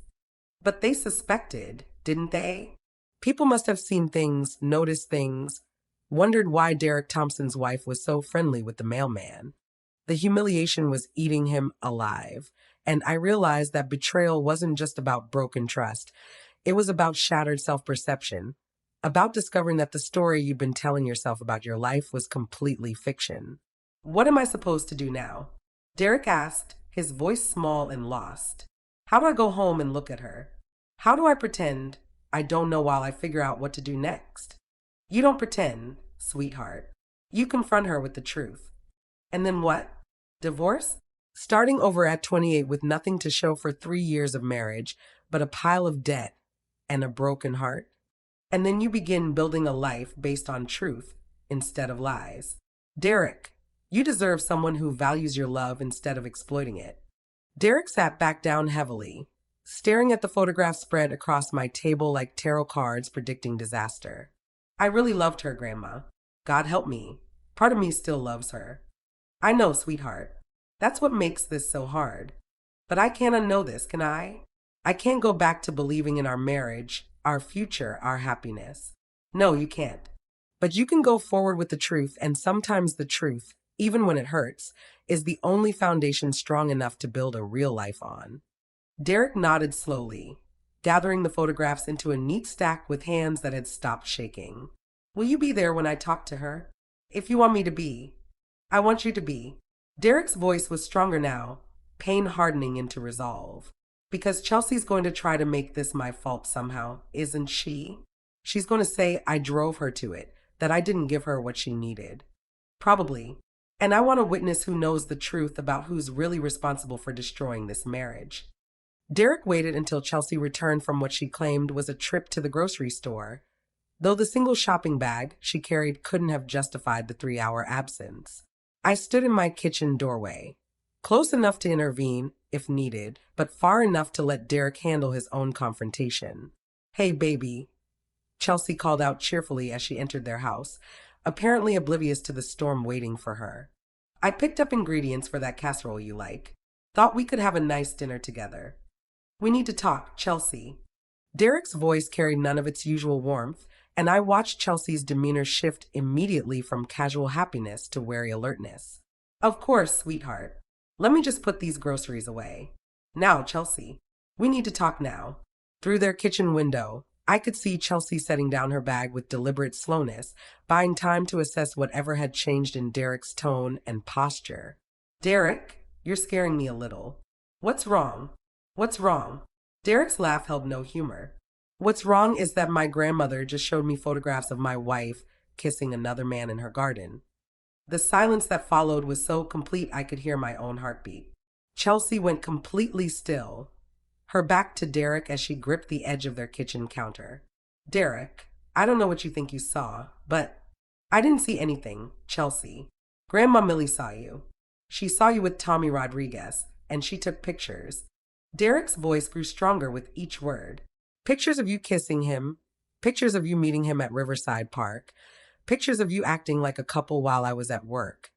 But they suspected, didn't they? People must have seen things, noticed things, wondered why Derek Thompson's wife was so friendly with the mailman. The humiliation was eating him alive, and I realized that betrayal wasn't just about broken trust. It was about shattered self-perception, about discovering that the story you'd been telling yourself about your life was completely fiction. What am I supposed to do now? Derek asked, his voice small and lost. How do I go home and look at her? How do I pretend I don't know while I figure out what to do next? You don't pretend, sweetheart. You confront her with the truth. And then what? Divorce? Starting over at 28 with nothing to show for 3 years of marriage, but a pile of debt and a broken heart? And then you begin building a life based on truth instead of lies. Derek, you deserve someone who values your love instead of exploiting it. Derek sat back down heavily, staring at the photograph spread across my table like tarot cards predicting disaster. I really loved her, Grandma. God help me. Part of me still loves her. I know, sweetheart. That's what makes this so hard. But I can't unknow this, can I? I can't go back to believing in our marriage, our future, our happiness. No, you can't. But you can go forward with the truth, and sometimes the truth, even when it hurts, is the only foundation strong enough to build a real life on. Derek nodded slowly, gathering the photographs into a neat stack with hands that had stopped shaking. Will you be there when I talk to her? If you want me to be. I want you to be. Derek's voice was stronger now, pain hardening into resolve. Because Chelsea's going to try to make this my fault somehow, isn't she? She's going to say I drove her to it, that I didn't give her what she needed. Probably. And I want a witness who knows the truth about who's really responsible for destroying this marriage. Derek waited until Chelsea returned from what she claimed was a trip to the grocery store, though the single shopping bag she carried couldn't have justified the 3-hour absence. I stood in my kitchen doorway, close enough to intervene if needed, but far enough to let Derek handle his own confrontation. Hey, baby, Chelsea called out cheerfully as she entered their house, apparently oblivious to the storm waiting for her. I picked up ingredients for that casserole you like. Thought we could have a nice dinner together. We need to talk, Chelsea. Derek's voice carried none of its usual warmth, and I watched Chelsea's demeanor shift immediately from casual happiness to wary alertness. Of course, sweetheart. Let me just put these groceries away. Now, Chelsea, we need to talk now. Through their kitchen window, I could see Chelsea setting down her bag with deliberate slowness, buying time to assess whatever had changed in Derek's tone and posture. Derek, you're scaring me a little. What's wrong? What's wrong? Derek's laugh held no humor. What's wrong is that my grandmother just showed me photographs of my wife kissing another man in her garden. The silence that followed was so complete I could hear my own heartbeat. Chelsea went completely still, her back to Derek as she gripped the edge of their kitchen counter. Derek, I don't know what you think you saw, but I didn't see anything, Chelsea. Grandma Millie saw you. She saw you with Tommy Rodriguez, and she took pictures. Derek's voice grew stronger with each word. Pictures of you kissing him, pictures of you meeting him at Riverside Park, pictures of you acting like a couple while I was at work.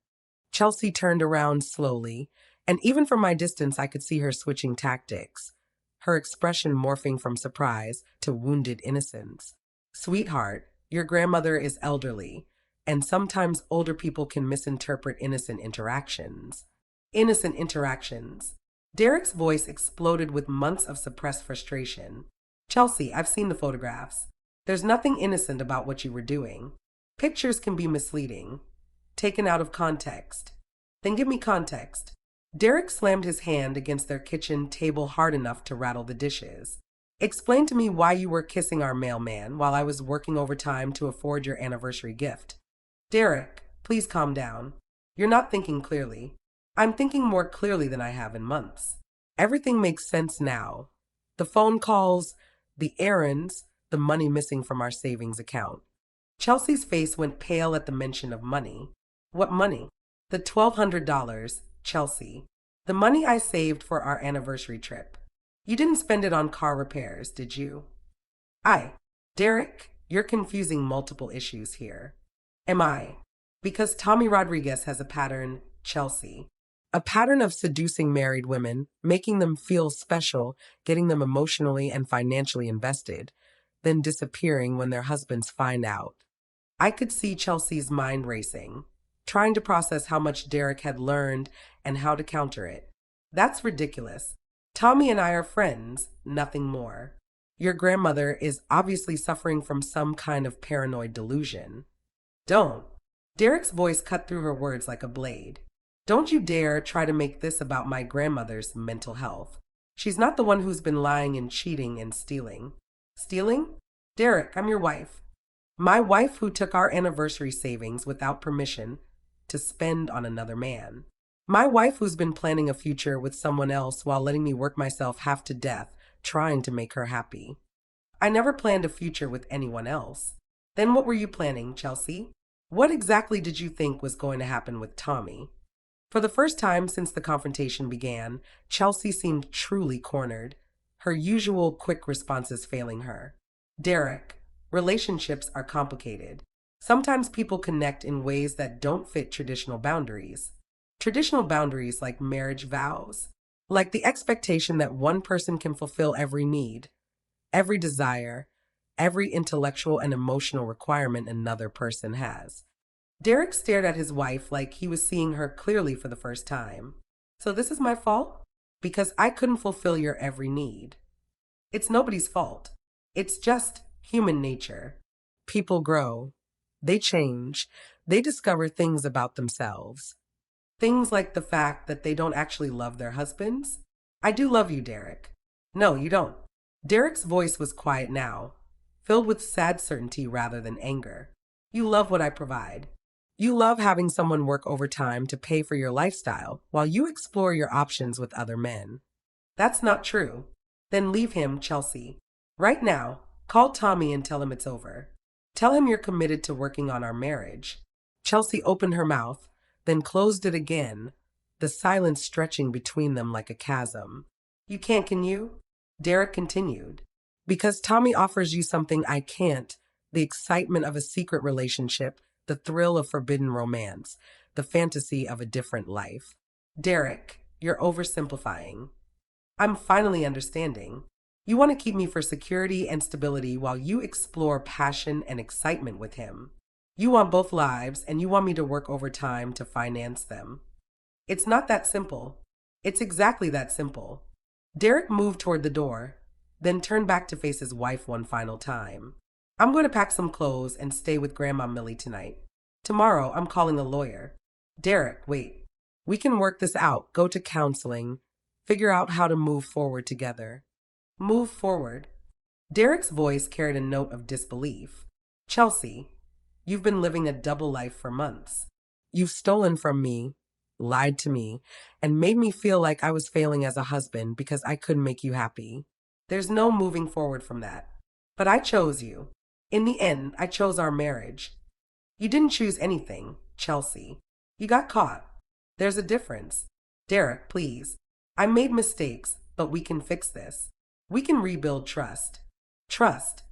Chelsea turned around slowly, and even from my distance I could see her switching tactics, her expression morphing from surprise to wounded innocence. Sweetheart, your grandmother is elderly, and sometimes older people can misinterpret innocent interactions. Innocent interactions. Derek's voice exploded with months of suppressed frustration. Chelsea, I've seen the photographs. There's nothing innocent about what you were doing. Pictures can be misleading, taken out of context. Then give me context. Derek slammed his hand against their kitchen table hard enough to rattle the dishes. Explain to me why you were kissing our mailman while I was working overtime to afford your anniversary gift. Derek, please calm down. You're not thinking clearly. I'm thinking more clearly than I have in months. Everything makes sense now. The phone calls, the errands, the money missing from our savings account. Chelsea's face went pale at the mention of money. What money? The $1,200, Chelsea. The money I saved for our anniversary trip. You didn't spend it on car repairs, did you? Derek, you're confusing multiple issues here. Am I? Because Tommy Rodriguez has a pattern, Chelsea. A pattern of seducing married women, making them feel special, getting them emotionally and financially invested, then disappearing when their husbands find out. I could see Chelsea's mind racing, trying to process how much Derek had learned and how to counter it. That's ridiculous. Tommy and I are friends, nothing more. Your grandmother is obviously suffering from some kind of paranoid delusion. Don't. Derek's voice cut through her words like a blade. Don't you dare try to make this about my grandmother's mental health. She's not the one who's been lying and cheating and stealing. Stealing? Derek, I'm your wife. My wife who took our anniversary savings without permission to spend on another man. My wife who's been planning a future with someone else while letting me work myself half to death trying to make her happy. I never planned a future with anyone else. Then what were you planning, Chelsea? What exactly did you think was going to happen with Tommy? For the first time since the confrontation began, Chelsea seemed truly cornered, her usual quick responses failing her. Derek, relationships are complicated. Sometimes people connect in ways that don't fit traditional boundaries. Traditional boundaries like marriage vows, like the expectation that one person can fulfill every need, every desire, every intellectual and emotional requirement another person has. Derek stared at his wife like he was seeing her clearly for the first time. So this is my fault? Because I couldn't fulfill your every need. It's nobody's fault. It's just human nature. People grow. They change. They discover things about themselves. Things like the fact that they don't actually love their husbands. I do love you, Derek. No, you don't. Derek's voice was quiet now, filled with sad certainty rather than anger. You love what I provide. You love having someone work overtime to pay for your lifestyle while you explore your options with other men. That's not true. Then leave him, Chelsea. Right now, call Tommy and tell him it's over. Tell him you're committed to working on our marriage. Chelsea opened her mouth, then closed it again, the silence stretching between them like a chasm. You can't, can you? Derek continued. Because Tommy offers you something I can't, the excitement of a secret relationship, the thrill of forbidden romance, the fantasy of a different life. Derek, you're oversimplifying. I'm finally understanding. You want to keep me for security and stability while you explore passion and excitement with him. You want both lives and you want me to work overtime to finance them. It's not that simple. It's exactly that simple. Derek moved toward the door, then turned back to face his wife one final time. I'm going to pack some clothes and stay with Grandma Millie tonight. Tomorrow, I'm calling a lawyer. Derek, wait. We can work this out, go to counseling, figure out how to move forward together. Move forward. Derek's voice carried a note of disbelief. Chelsea, you've been living a double life for months. You've stolen from me, lied to me, and made me feel like I was failing as a husband because I couldn't make you happy. There's no moving forward from that. But I chose you. In the end, I chose our marriage. You didn't choose anything, Chelsea. You got caught. There's a difference. Derek, please. I made mistakes, but we can fix this. We can rebuild trust. Trust.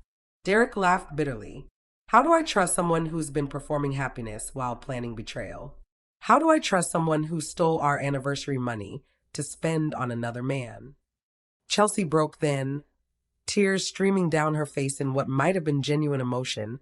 Derek laughed bitterly. How do I trust someone who's been performing happiness while planning betrayal? How do I trust someone who stole our anniversary money to spend on another man? Chelsea broke then, tears streaming down her face in what might have been genuine emotion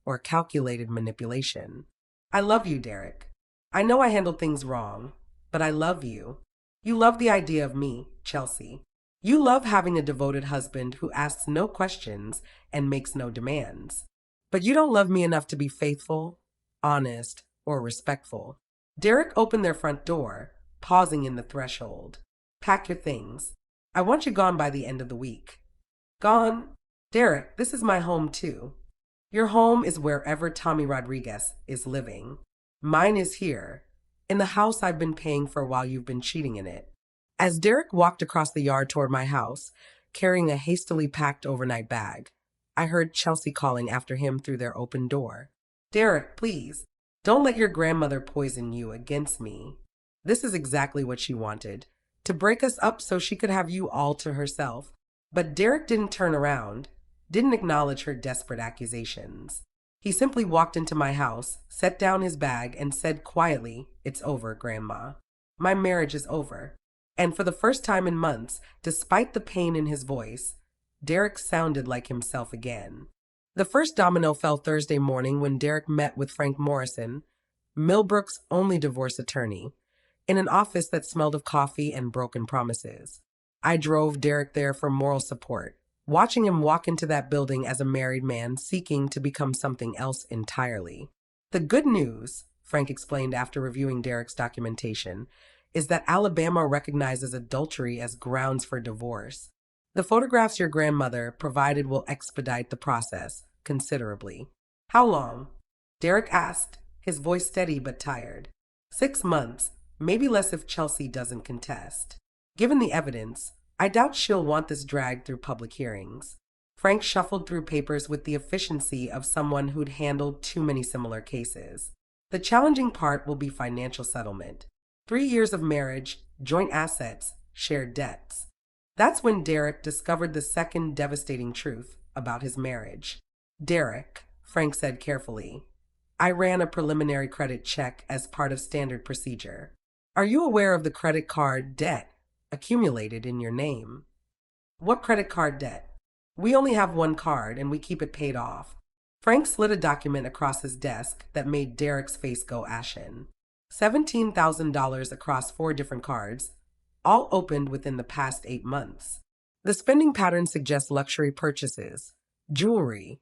or calculated manipulation. I love you, Derek. I know I handled things wrong, but I love you. You love the idea of me, Chelsea. You love having a devoted husband who asks no questions and makes no demands. But you don't love me enough to be faithful, honest, or respectful. Derek opened their front door, pausing in the threshold. Pack your things. I want you gone by the end of the week. Gone? Derek, this is my home too. Your home is wherever Tommy Rodriguez is living. Mine is here, in the house I've been paying for while you've been cheating in it. As Derek walked across the yard toward my house, carrying a hastily packed overnight bag, I heard Chelsea calling after him through their open door. Derek, please, don't let your grandmother poison you against me. This is exactly what she wanted, to break us up so she could have you all to herself. But Derek didn't turn around, didn't acknowledge her desperate accusations. He simply walked into my house, set down his bag, and said quietly, "It's over, Grandma. My marriage is over." And for the first time in months, despite the pain in his voice, Derek sounded like himself again. The first domino fell Thursday morning when Derek met with Frank Morrison, Millbrook's only divorce attorney, in an office that smelled of coffee and broken promises. I drove Derek there for moral support, watching him walk into that building as a married man seeking to become something else entirely. The good news, Frank explained after reviewing Derek's documentation, is that Alabama recognizes adultery as grounds for divorce. The photographs your grandmother provided will expedite the process considerably. How long? Derek asked, his voice steady but tired. 6 months, maybe less if Chelsea doesn't contest. Given the evidence, I doubt she'll want this dragged through public hearings. Frank shuffled through papers with the efficiency of someone who'd handled too many similar cases. The challenging part will be financial settlement. 3 years of marriage, joint assets, shared debts. That's when Derek discovered the second devastating truth about his marriage. "Derek," Frank said carefully, "I ran a preliminary credit check as part of standard procedure. Are you aware of the credit card debt accumulated in your name?" "What credit card debt?" "We only have one card and we keep it paid off." Frank slid a document across his desk that made Derek's face go ashen. $17,000 across 4 different cards, all opened within the past 8 months. The spending pattern suggests luxury purchases, jewelry,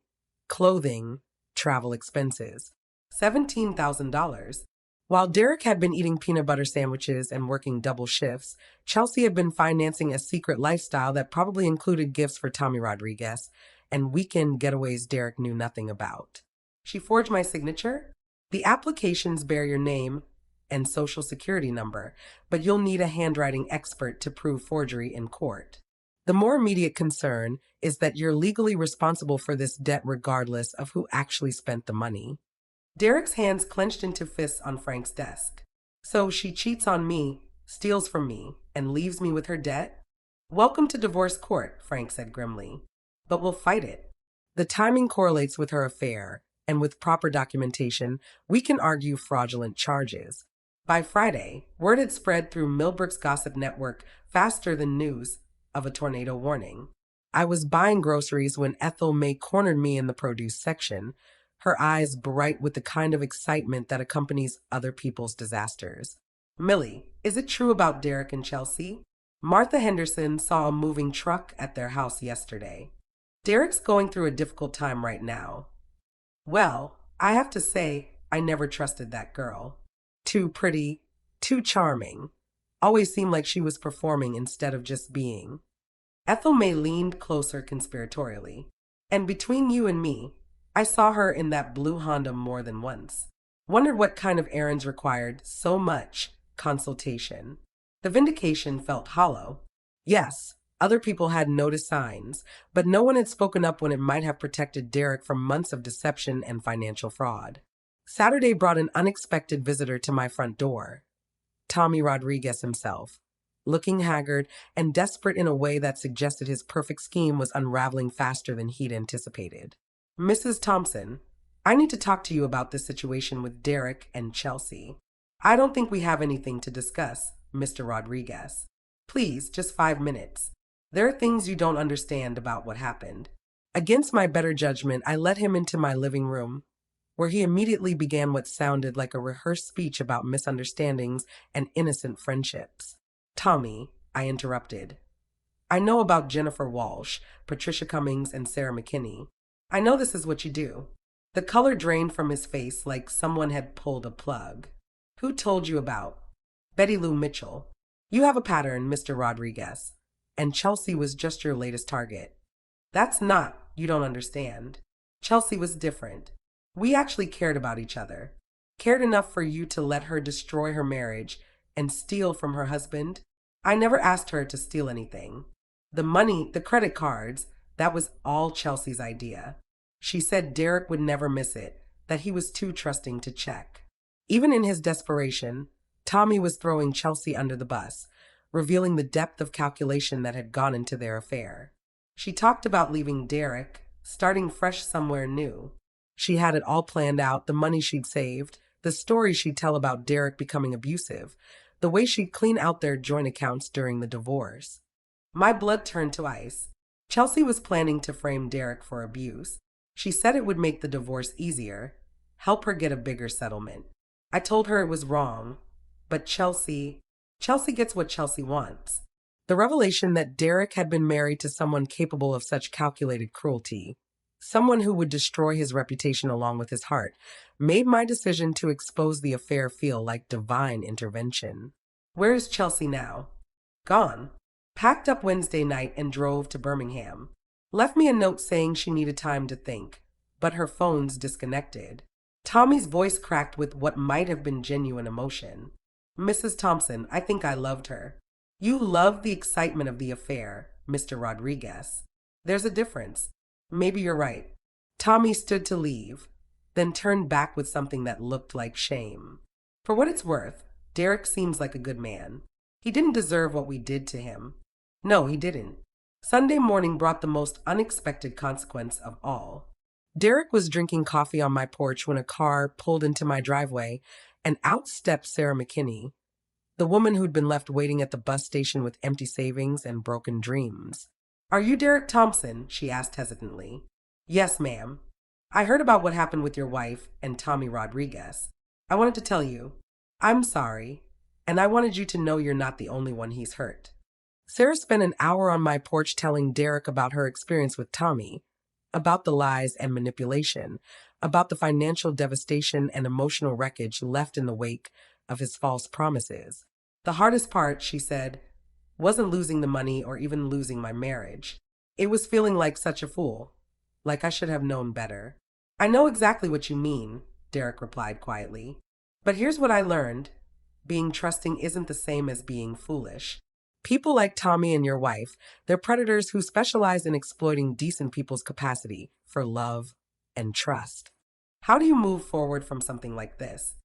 clothing, travel expenses. $17,000. While Derek had been eating peanut butter sandwiches and working double shifts, Chelsea had been financing a secret lifestyle that probably included gifts for Tommy Rodriguez and weekend getaways Derek knew nothing about. "She forged my signature?" "The applications bear your name and social security number, but you'll need a handwriting expert to prove forgery in court. The more immediate concern is that you're legally responsible for this debt regardless of who actually spent the money." Derek's hands clenched into fists on Frank's desk. "So she cheats on me, steals from me, and leaves me with her debt?" "Welcome to divorce court," Frank said grimly. "But we'll fight it. The timing correlates with her affair, and with proper documentation, we can argue fraudulent charges." By Friday, word had spread through Millbrook's gossip network faster than news of a tornado warning. I was buying groceries when Ethel May cornered me in the produce section, her eyes bright with the kind of excitement that accompanies other people's disasters. "Millie, is it true about Derek and Chelsea? Martha Henderson saw a moving truck at their house yesterday. Derek's going through a difficult time right now." "Well, I have to say, I never trusted that girl. Too pretty, too charming. Always seemed like she was performing instead of just being." Ethel May leaned closer conspiratorially. "And between you and me, I saw her in that blue Honda more than once. Wondered what kind of errands required so much consultation." The vindication felt hollow. Yes, other people had noticed signs, but no one had spoken up when it might have protected Derek from months of deception and financial fraud. Saturday brought an unexpected visitor to my front door. Tommy Rodriguez himself, looking haggard and desperate in a way that suggested his perfect scheme was unraveling faster than he'd anticipated. "Mrs. Thompson, I need to talk to you about this situation with Derek and Chelsea." "I don't think we have anything to discuss, Mr. Rodriguez. Please, just 5 minutes. There are things you don't understand about what happened." Against my better judgment, I led him into my living room, where he immediately began what sounded like a rehearsed speech about misunderstandings and innocent friendships. "Tommy," I interrupted, "I know about Jennifer Walsh, Patricia Cummings, and Sarah McKinney. I know this is what you do." The color drained from his face like someone had pulled a plug. "Who told you about?" "Betty Lou Mitchell. You have a pattern, Mr. Rodriguez, and Chelsea was just your latest target." "That's not, you don't understand. Chelsea was different. We actually cared about each other. Cared enough for you to let her destroy her marriage and steal from her husband. I never asked her to steal anything. The money, the credit cards, that was all Chelsea's idea. She said Derek would never miss it, that he was too trusting to check." Even in his desperation, Tommy was throwing Chelsea under the bus, revealing the depth of calculation that had gone into their affair. "She talked about leaving Derek, starting fresh somewhere new. She had it all planned out, the money she'd saved, the story she'd tell about Derek becoming abusive, the way she'd clean out their joint accounts during the divorce. My blood turned to ice. Chelsea was planning to frame Derek for abuse. She said it would make the divorce easier, help her get a bigger settlement. I told her it was wrong, but Chelsea gets what Chelsea wants. The revelation that Derek had been married to someone capable of such calculated cruelty, someone who would destroy his reputation along with his heart, made my decision to expose the affair feel like divine intervention. Where is Chelsea now? Gone. Packed up Wednesday night and drove to Birmingham. Left me a note saying she needed time to think, but her phone's disconnected. Tommy's voice cracked with what might have been genuine emotion. Mrs. Thompson, I think I loved her. You loved the excitement of the affair, Mr. Rodriguez. There's a difference. Maybe you're right. Tommy stood to leave, then turned back with something that looked like shame. For what it's worth, Derek seems like a good man. He didn't deserve what we did to him. No, he didn't. Sunday morning brought the most unexpected consequence of all. Derek was drinking coffee on my porch when a car pulled into my driveway, and out stepped Sarah McKinney, the woman who'd been left waiting at the bus station with empty savings and broken dreams. Are you Derek Thompson? She asked hesitantly. Yes, ma'am. I heard about what happened with your wife and Tommy Rodriguez. I wanted to tell you. I'm sorry, and I wanted you to know you're not the only one he's hurt. Sarah spent an hour on my porch telling Derek about her experience with Tommy, about the lies and manipulation, about the financial devastation and emotional wreckage left in the wake of his false promises. The hardest part, she said, wasn't losing the money or even losing my marriage. It was feeling like such a fool, like I should have known better. I know exactly what you mean, Derek replied quietly. But here's what I learned. Being trusting isn't the same as being foolish. People like Tommy and your wife, they're predators who specialize in exploiting decent people's capacity for love and trust. How do you move forward from something like this?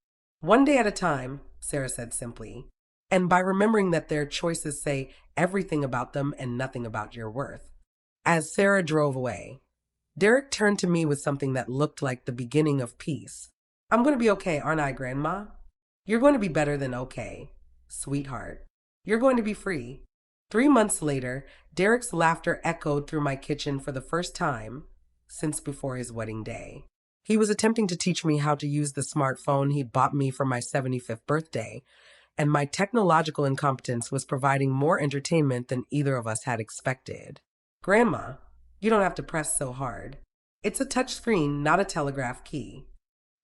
One day at a time, Sarah said simply, and by remembering that their choices say everything about them and nothing about your worth. As Sarah drove away, Derek turned to me with something that looked like the beginning of peace. I'm going to be okay, aren't I, Grandma? You're going to be better than okay, sweetheart. You're going to be free. 3 months later, Derek's laughter echoed through my kitchen for the first time since before his wedding day. He was attempting to teach me how to use the smartphone he'd bought me for my 75th birthday, and my technological incompetence was providing more entertainment than either of us had expected. Grandma, you don't have to press so hard. It's a touch screen, not a telegraph key.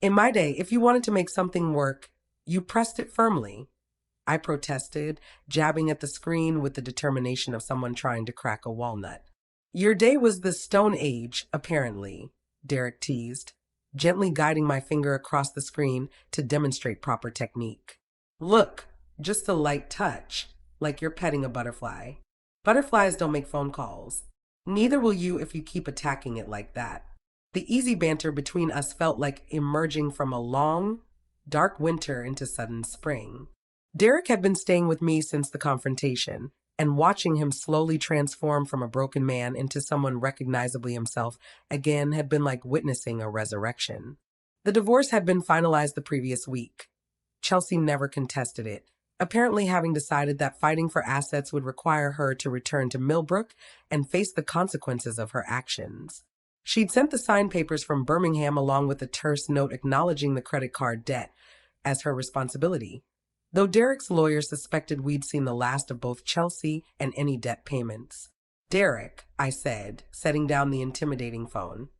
In my day, if you wanted to make something work, you pressed it firmly. I protested, jabbing at the screen with the determination of someone trying to crack a walnut. Your day was the Stone Age, apparently, Derek teased, gently guiding my finger across the screen to demonstrate proper technique. Look, just a light touch, like you're petting a butterfly. Butterflies don't make phone calls. Neither will you if you keep attacking it like that. The easy banter between us felt like emerging from a long, dark winter into sudden spring. Derek had been staying with me since the confrontation, and watching him slowly transform from a broken man into someone recognizably himself again had been like witnessing a resurrection. The divorce had been finalized the previous week. Chelsea never contested it, apparently having decided that fighting for assets would require her to return to Millbrook and face the consequences of her actions. She'd sent the signed papers from Birmingham along with a terse note acknowledging the credit card debt as her responsibility, though Derek's lawyer suspected we'd seen the last of both Chelsea and any debt payments. Derek, I said, setting down the intimidating phone,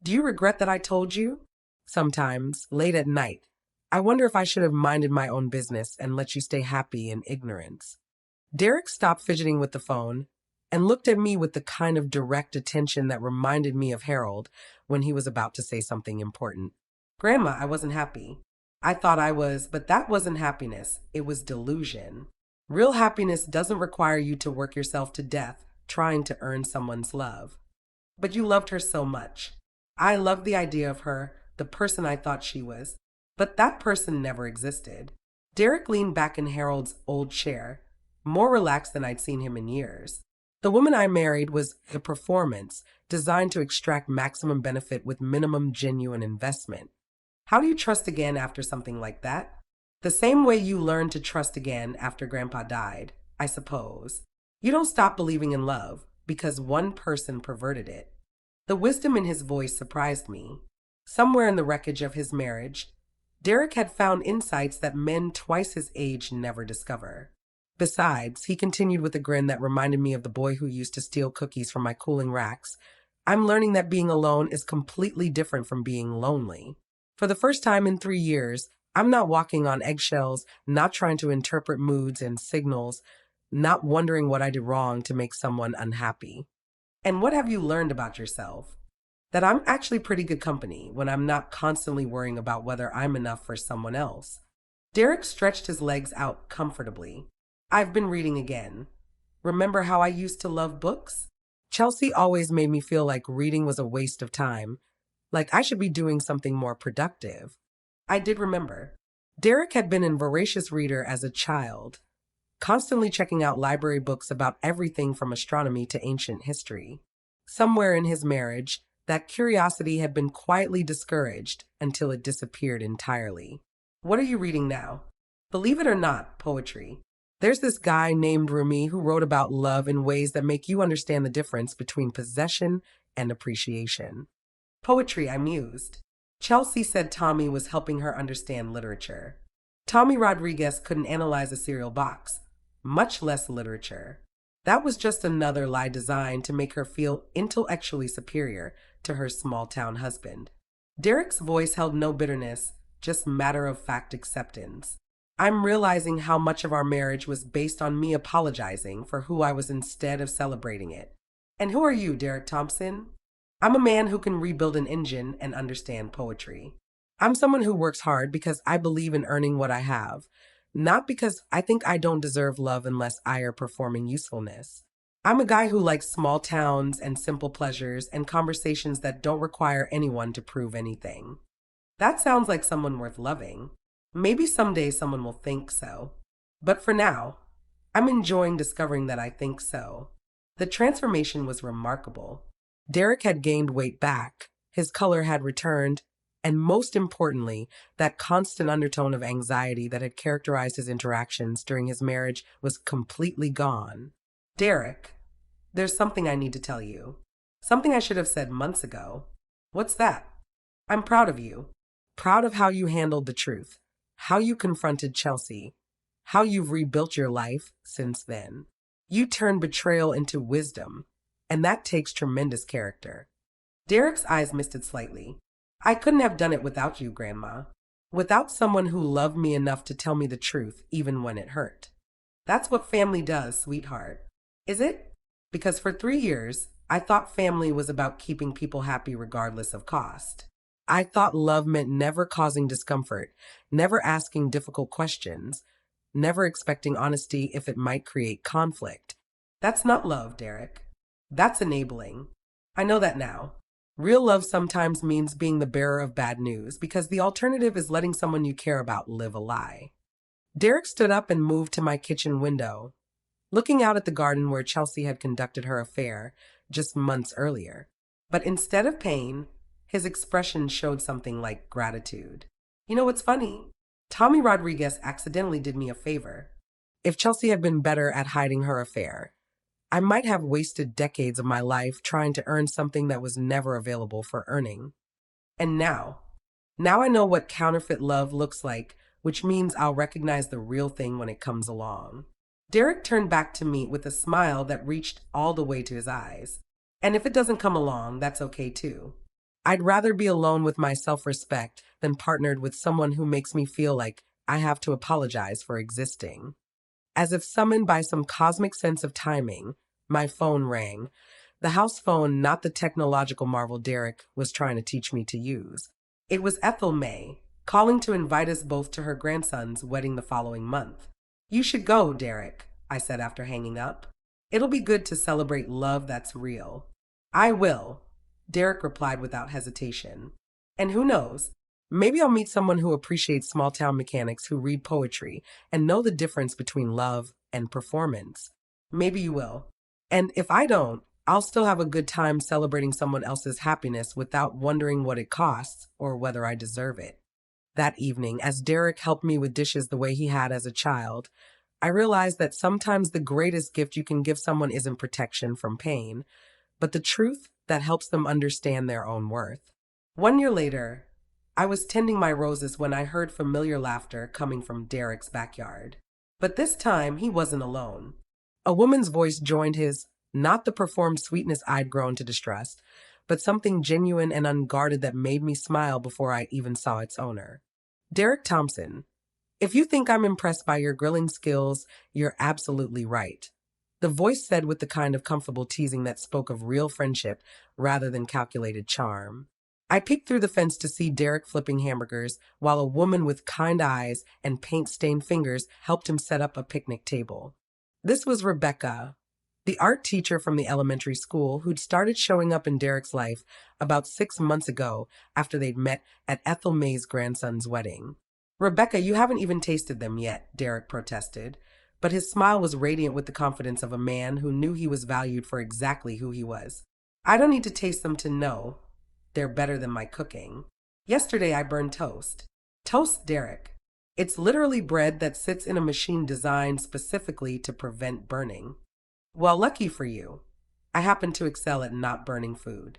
do you regret that I told you? Sometimes, late at night, I wonder if I should have minded my own business and let you stay happy in ignorance. Derek stopped fidgeting with the phone and looked at me with the kind of direct attention that reminded me of Harold when he was about to say something important. Grandma, I wasn't happy. I thought I was, but that wasn't happiness. It was delusion. Real happiness doesn't require you to work yourself to death trying to earn someone's love. But you loved her so much. I loved the idea of her, the person I thought she was. But that person never existed. Derek leaned back in Harold's old chair, more relaxed than I'd seen him in years. The woman I married was a performance designed to extract maximum benefit with minimum genuine investment. How do you trust again after something like that? The same way you learned to trust again after Grandpa died, I suppose. You don't stop believing in love because one person perverted it. The wisdom in his voice surprised me. Somewhere in the wreckage of his marriage, Derek had found insights that men twice his age never discover. Besides, he continued with a grin that reminded me of the boy who used to steal cookies from my cooling racks. I'm learning that being alone is completely different from being lonely. For the first time in 3 years, I'm not walking on eggshells, not trying to interpret moods and signals, not wondering what I did wrong to make someone unhappy. And what have you learned about yourself? That I'm actually pretty good company when I'm not constantly worrying about whether I'm enough for someone else. Derek stretched his legs out comfortably. I've been reading again. Remember how I used to love books? Chelsea always made me feel like reading was a waste of time, like I should be doing something more productive. I did remember. Derek had been a voracious reader as a child, constantly checking out library books about everything from astronomy to ancient history. Somewhere in his marriage, that curiosity had been quietly discouraged until it disappeared entirely. What are you reading now? Believe it or not, poetry. There's this guy named Rumi who wrote about love in ways that make you understand the difference between possession and appreciation. Poetry, I mused. Chelsea said Tommy was helping her understand literature. Tommy Rodriguez couldn't analyze a cereal box, much less literature. That was just another lie designed to make her feel intellectually superior to her small town husband. Derek's voice held no bitterness, just matter-of-fact acceptance. I'm realizing how much of our marriage was based on me apologizing for who I was instead of celebrating it. And who are you, Derek Thompson? I'm a man who can rebuild an engine and understand poetry. I'm someone who works hard because I believe in earning what I have, not because I think I don't deserve love unless I are performing usefulness. I'm a guy who likes small towns and simple pleasures and conversations that don't require anyone to prove anything. That sounds like someone worth loving. Maybe someday someone will think so. But for now, I'm enjoying discovering that I think so. The transformation was remarkable. Derek had gained weight back, his color had returned, and most importantly, that constant undertone of anxiety that had characterized his interactions during his marriage was completely gone. Derek, there's something I need to tell you. Something I should have said months ago. What's that? I'm proud of you. Proud of how you handled the truth, how you confronted Chelsea, how you've rebuilt your life since then. You turned betrayal into wisdom, and that takes tremendous character. Derek's eyes misted slightly. I couldn't have done it without you, Grandma. Without someone who loved me enough to tell me the truth, even when it hurt. That's what family does, sweetheart. Is it? Because for 3 years, I thought family was about keeping people happy regardless of cost. I thought love meant never causing discomfort, never asking difficult questions, never expecting honesty if it might create conflict. That's not love, Derek. That's enabling. I know that now. Real love sometimes means being the bearer of bad news because the alternative is letting someone you care about live a lie. Derek stood up and moved to my kitchen window, looking out at the garden where Chelsea had conducted her affair just months earlier. But instead of pain, his expression showed something like gratitude. You know what's funny? Tommy Rodriguez accidentally did me a favor. If Chelsea had been better at hiding her affair, I might have wasted decades of my life trying to earn something that was never available for earning. And now I know what counterfeit love looks like, which means I'll recognize the real thing when it comes along. Derek turned back to me with a smile that reached all the way to his eyes. And if it doesn't come along, that's okay too. I'd rather be alone with my self-respect than partnered with someone who makes me feel like I have to apologize for existing. As if summoned by some cosmic sense of timing, my phone rang. The house phone, not the technological marvel Derek was trying to teach me to use. It was Ethel May, calling to invite us both to her grandson's wedding the following month. You should go, Derek, I said after hanging up. It'll be good to celebrate love that's real. I will, Derek replied without hesitation. And who knows? Maybe I'll meet someone who appreciates small town mechanics who read poetry and know the difference between love and performance. Maybe you will. And if I don't, I'll still have a good time celebrating someone else's happiness without wondering what it costs or whether I deserve it. That evening, as Derek helped me with dishes the way he had as a child, I realized that sometimes the greatest gift you can give someone isn't protection from pain, but the truth that helps them understand their own worth. 1 year later, I was tending my roses when I heard familiar laughter coming from Derek's backyard. But this time, he wasn't alone. A woman's voice joined his, not the performed sweetness I'd grown to distrust, but something genuine and unguarded that made me smile before I even saw its owner. Derek Thompson, if you think I'm impressed by your grilling skills, you're absolutely right. The voice said with the kind of comfortable teasing that spoke of real friendship rather than calculated charm. I peeked through the fence to see Derek flipping hamburgers while a woman with kind eyes and paint-stained fingers helped him set up a picnic table. This was Rebecca, the art teacher from the elementary school who'd started showing up in Derek's life about 6 months ago after they'd met at Ethel May's grandson's wedding. Rebecca, you haven't even tasted them yet, Derek protested, but his smile was radiant with the confidence of a man who knew he was valued for exactly who he was. I don't need to taste them to know they're better than my cooking. Yesterday I burned toast. Toast, Derek. It's literally bread that sits in a machine designed specifically to prevent burning. Well, lucky for you. I happen to excel at not burning food.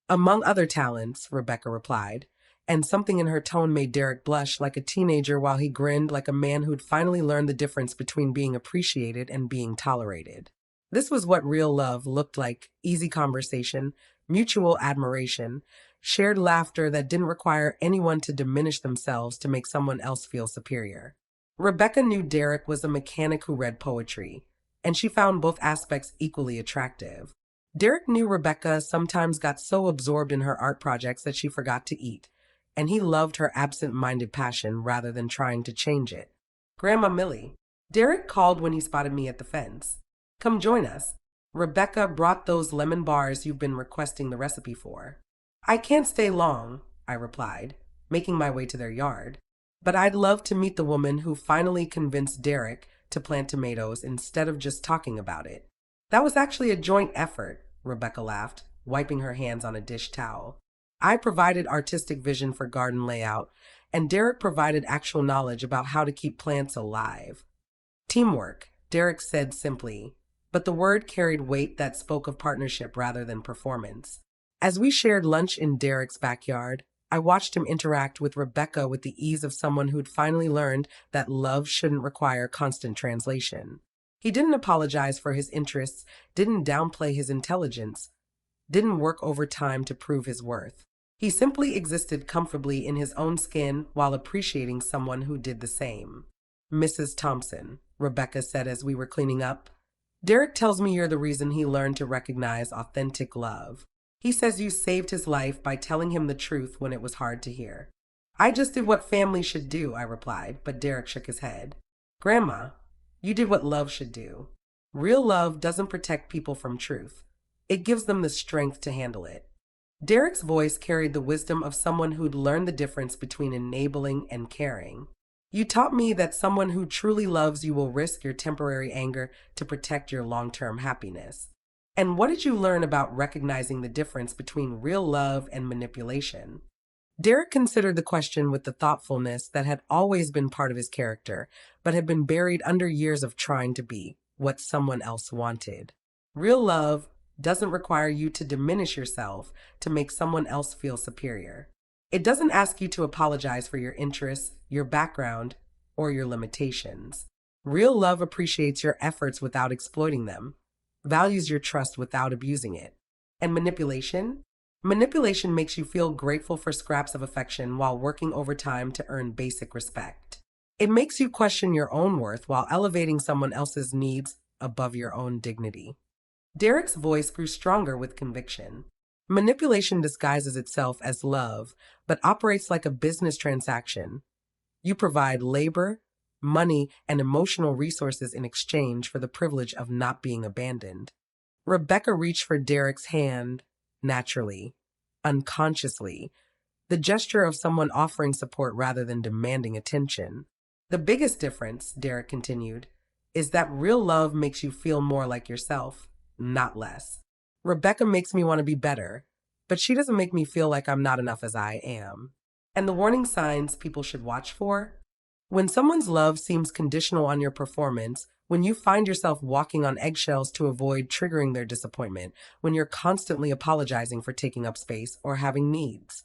Among other talents, Rebecca replied, and something in her tone made Derek blush like a teenager while he grinned like a man who'd finally learned the difference between being appreciated and being tolerated. This was what real love looked like: easy conversation, mutual admiration, shared laughter that didn't require anyone to diminish themselves to make someone else feel superior. Rebecca knew Derek was a mechanic who read poetry, and she found both aspects equally attractive. Derek knew Rebecca sometimes got so absorbed in her art projects that she forgot to eat, and he loved her absent-minded passion rather than trying to change it. Grandma Millie, Derek called when he spotted me at the fence. Come join us. Rebecca brought those lemon bars you've been requesting the recipe for. I can't stay long, I replied, making my way to their yard. But I'd love to meet the woman who finally convinced Derek to plant tomatoes instead of just talking about it. That was actually a joint effort, Rebecca laughed, wiping her hands on a dish towel. I provided artistic vision for garden layout, and Derek provided actual knowledge about how to keep plants alive. Teamwork, Derek said simply, but the word carried weight that spoke of partnership rather than performance. As we shared lunch in Derek's backyard, I watched him interact with Rebecca with the ease of someone who'd finally learned that love shouldn't require constant translation. He didn't apologize for his interests, didn't downplay his intelligence, didn't work overtime to prove his worth. He simply existed comfortably in his own skin while appreciating someone who did the same. Mrs. Thompson, Rebecca said as we were cleaning up, Derek tells me you're the reason he learned to recognize authentic love. He says you saved his life by telling him the truth when it was hard to hear. I just did what family should do, I replied, but Derek shook his head. Grandma, you did what love should do. Real love doesn't protect people from truth. It gives them the strength to handle it. Derek's voice carried the wisdom of someone who'd learned the difference between enabling and caring. You taught me that someone who truly loves you will risk your temporary anger to protect your long-term happiness. And what did you learn about recognizing the difference between real love and manipulation? Derek considered the question with the thoughtfulness that had always been part of his character, but had been buried under years of trying to be what someone else wanted. Real love doesn't require you to diminish yourself to make someone else feel superior. It doesn't ask you to apologize for your interests, your background, or your limitations. Real love appreciates your efforts without exploiting them, values your trust without abusing it. And manipulation? Manipulation makes you feel grateful for scraps of affection while working overtime to earn basic respect. It makes you question your own worth while elevating someone else's needs above your own dignity. Derek's voice grew stronger with conviction. Manipulation disguises itself as love, but operates like a business transaction. You provide labor, money, and emotional resources in exchange for the privilege of not being abandoned. Rebecca reached for Derek's hand, naturally, unconsciously, the gesture of someone offering support rather than demanding attention. The biggest difference, Derek continued, is that real love makes you feel more like yourself, not less. Rebecca makes me want to be better, but she doesn't make me feel like I'm not enough as I am. And the warning signs people should watch for? When someone's love seems conditional on your performance, when you find yourself walking on eggshells to avoid triggering their disappointment, when you're constantly apologizing for taking up space or having needs.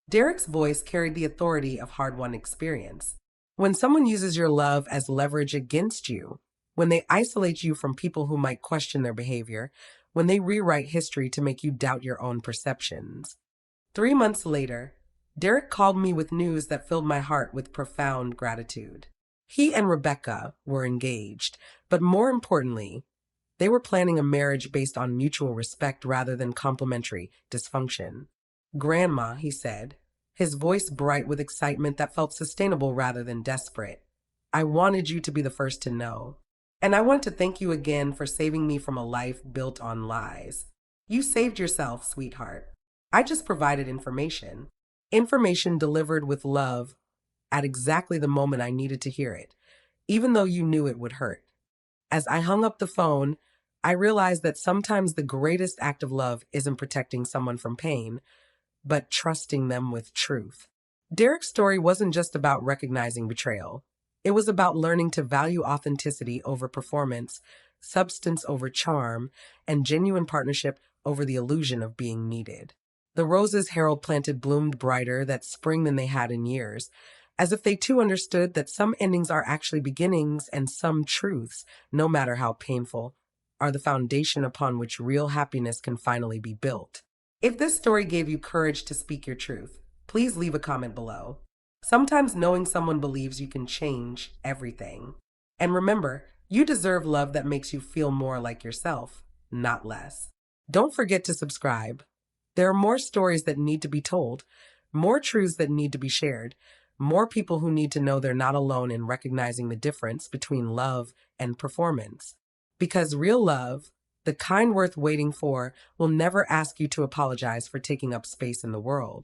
Derek's voice carried the authority of hard-won experience. When someone uses your love as leverage against you, when they isolate you from people who might question their behavior, when they rewrite history to make you doubt your own perceptions. 3 months later, Derek called me with news that filled my heart with profound gratitude. He and Rebecca were engaged, but more importantly, they were planning a marriage based on mutual respect rather than complementary dysfunction. Grandma, he said, his voice bright with excitement that felt sustainable rather than desperate. I wanted you to be the first to know. And I want to thank you again for saving me from a life built on lies. You saved yourself, sweetheart. I just provided information. Information delivered with love at exactly the moment I needed to hear it, even though you knew it would hurt. As I hung up the phone, I realized that sometimes the greatest act of love isn't protecting someone from pain, but trusting them with truth. Derek's story wasn't just about recognizing betrayal. It was about learning to value authenticity over performance, substance over charm, and genuine partnership over the illusion of being needed. The roses Harold planted bloomed brighter that spring than they had in years, as if they too understood that some endings are actually beginnings and some truths, no matter how painful, are the foundation upon which real happiness can finally be built. If this story gave you courage to speak your truth, please leave a comment below. Sometimes knowing someone believes you can change everything. And remember, you deserve love that makes you feel more like yourself, not less. Don't forget to subscribe. There are more stories that need to be told, more truths that need to be shared, more people who need to know they're not alone in recognizing the difference between love and performance. Because real love, the kind worth waiting for, will never ask you to apologize for taking up space in the world.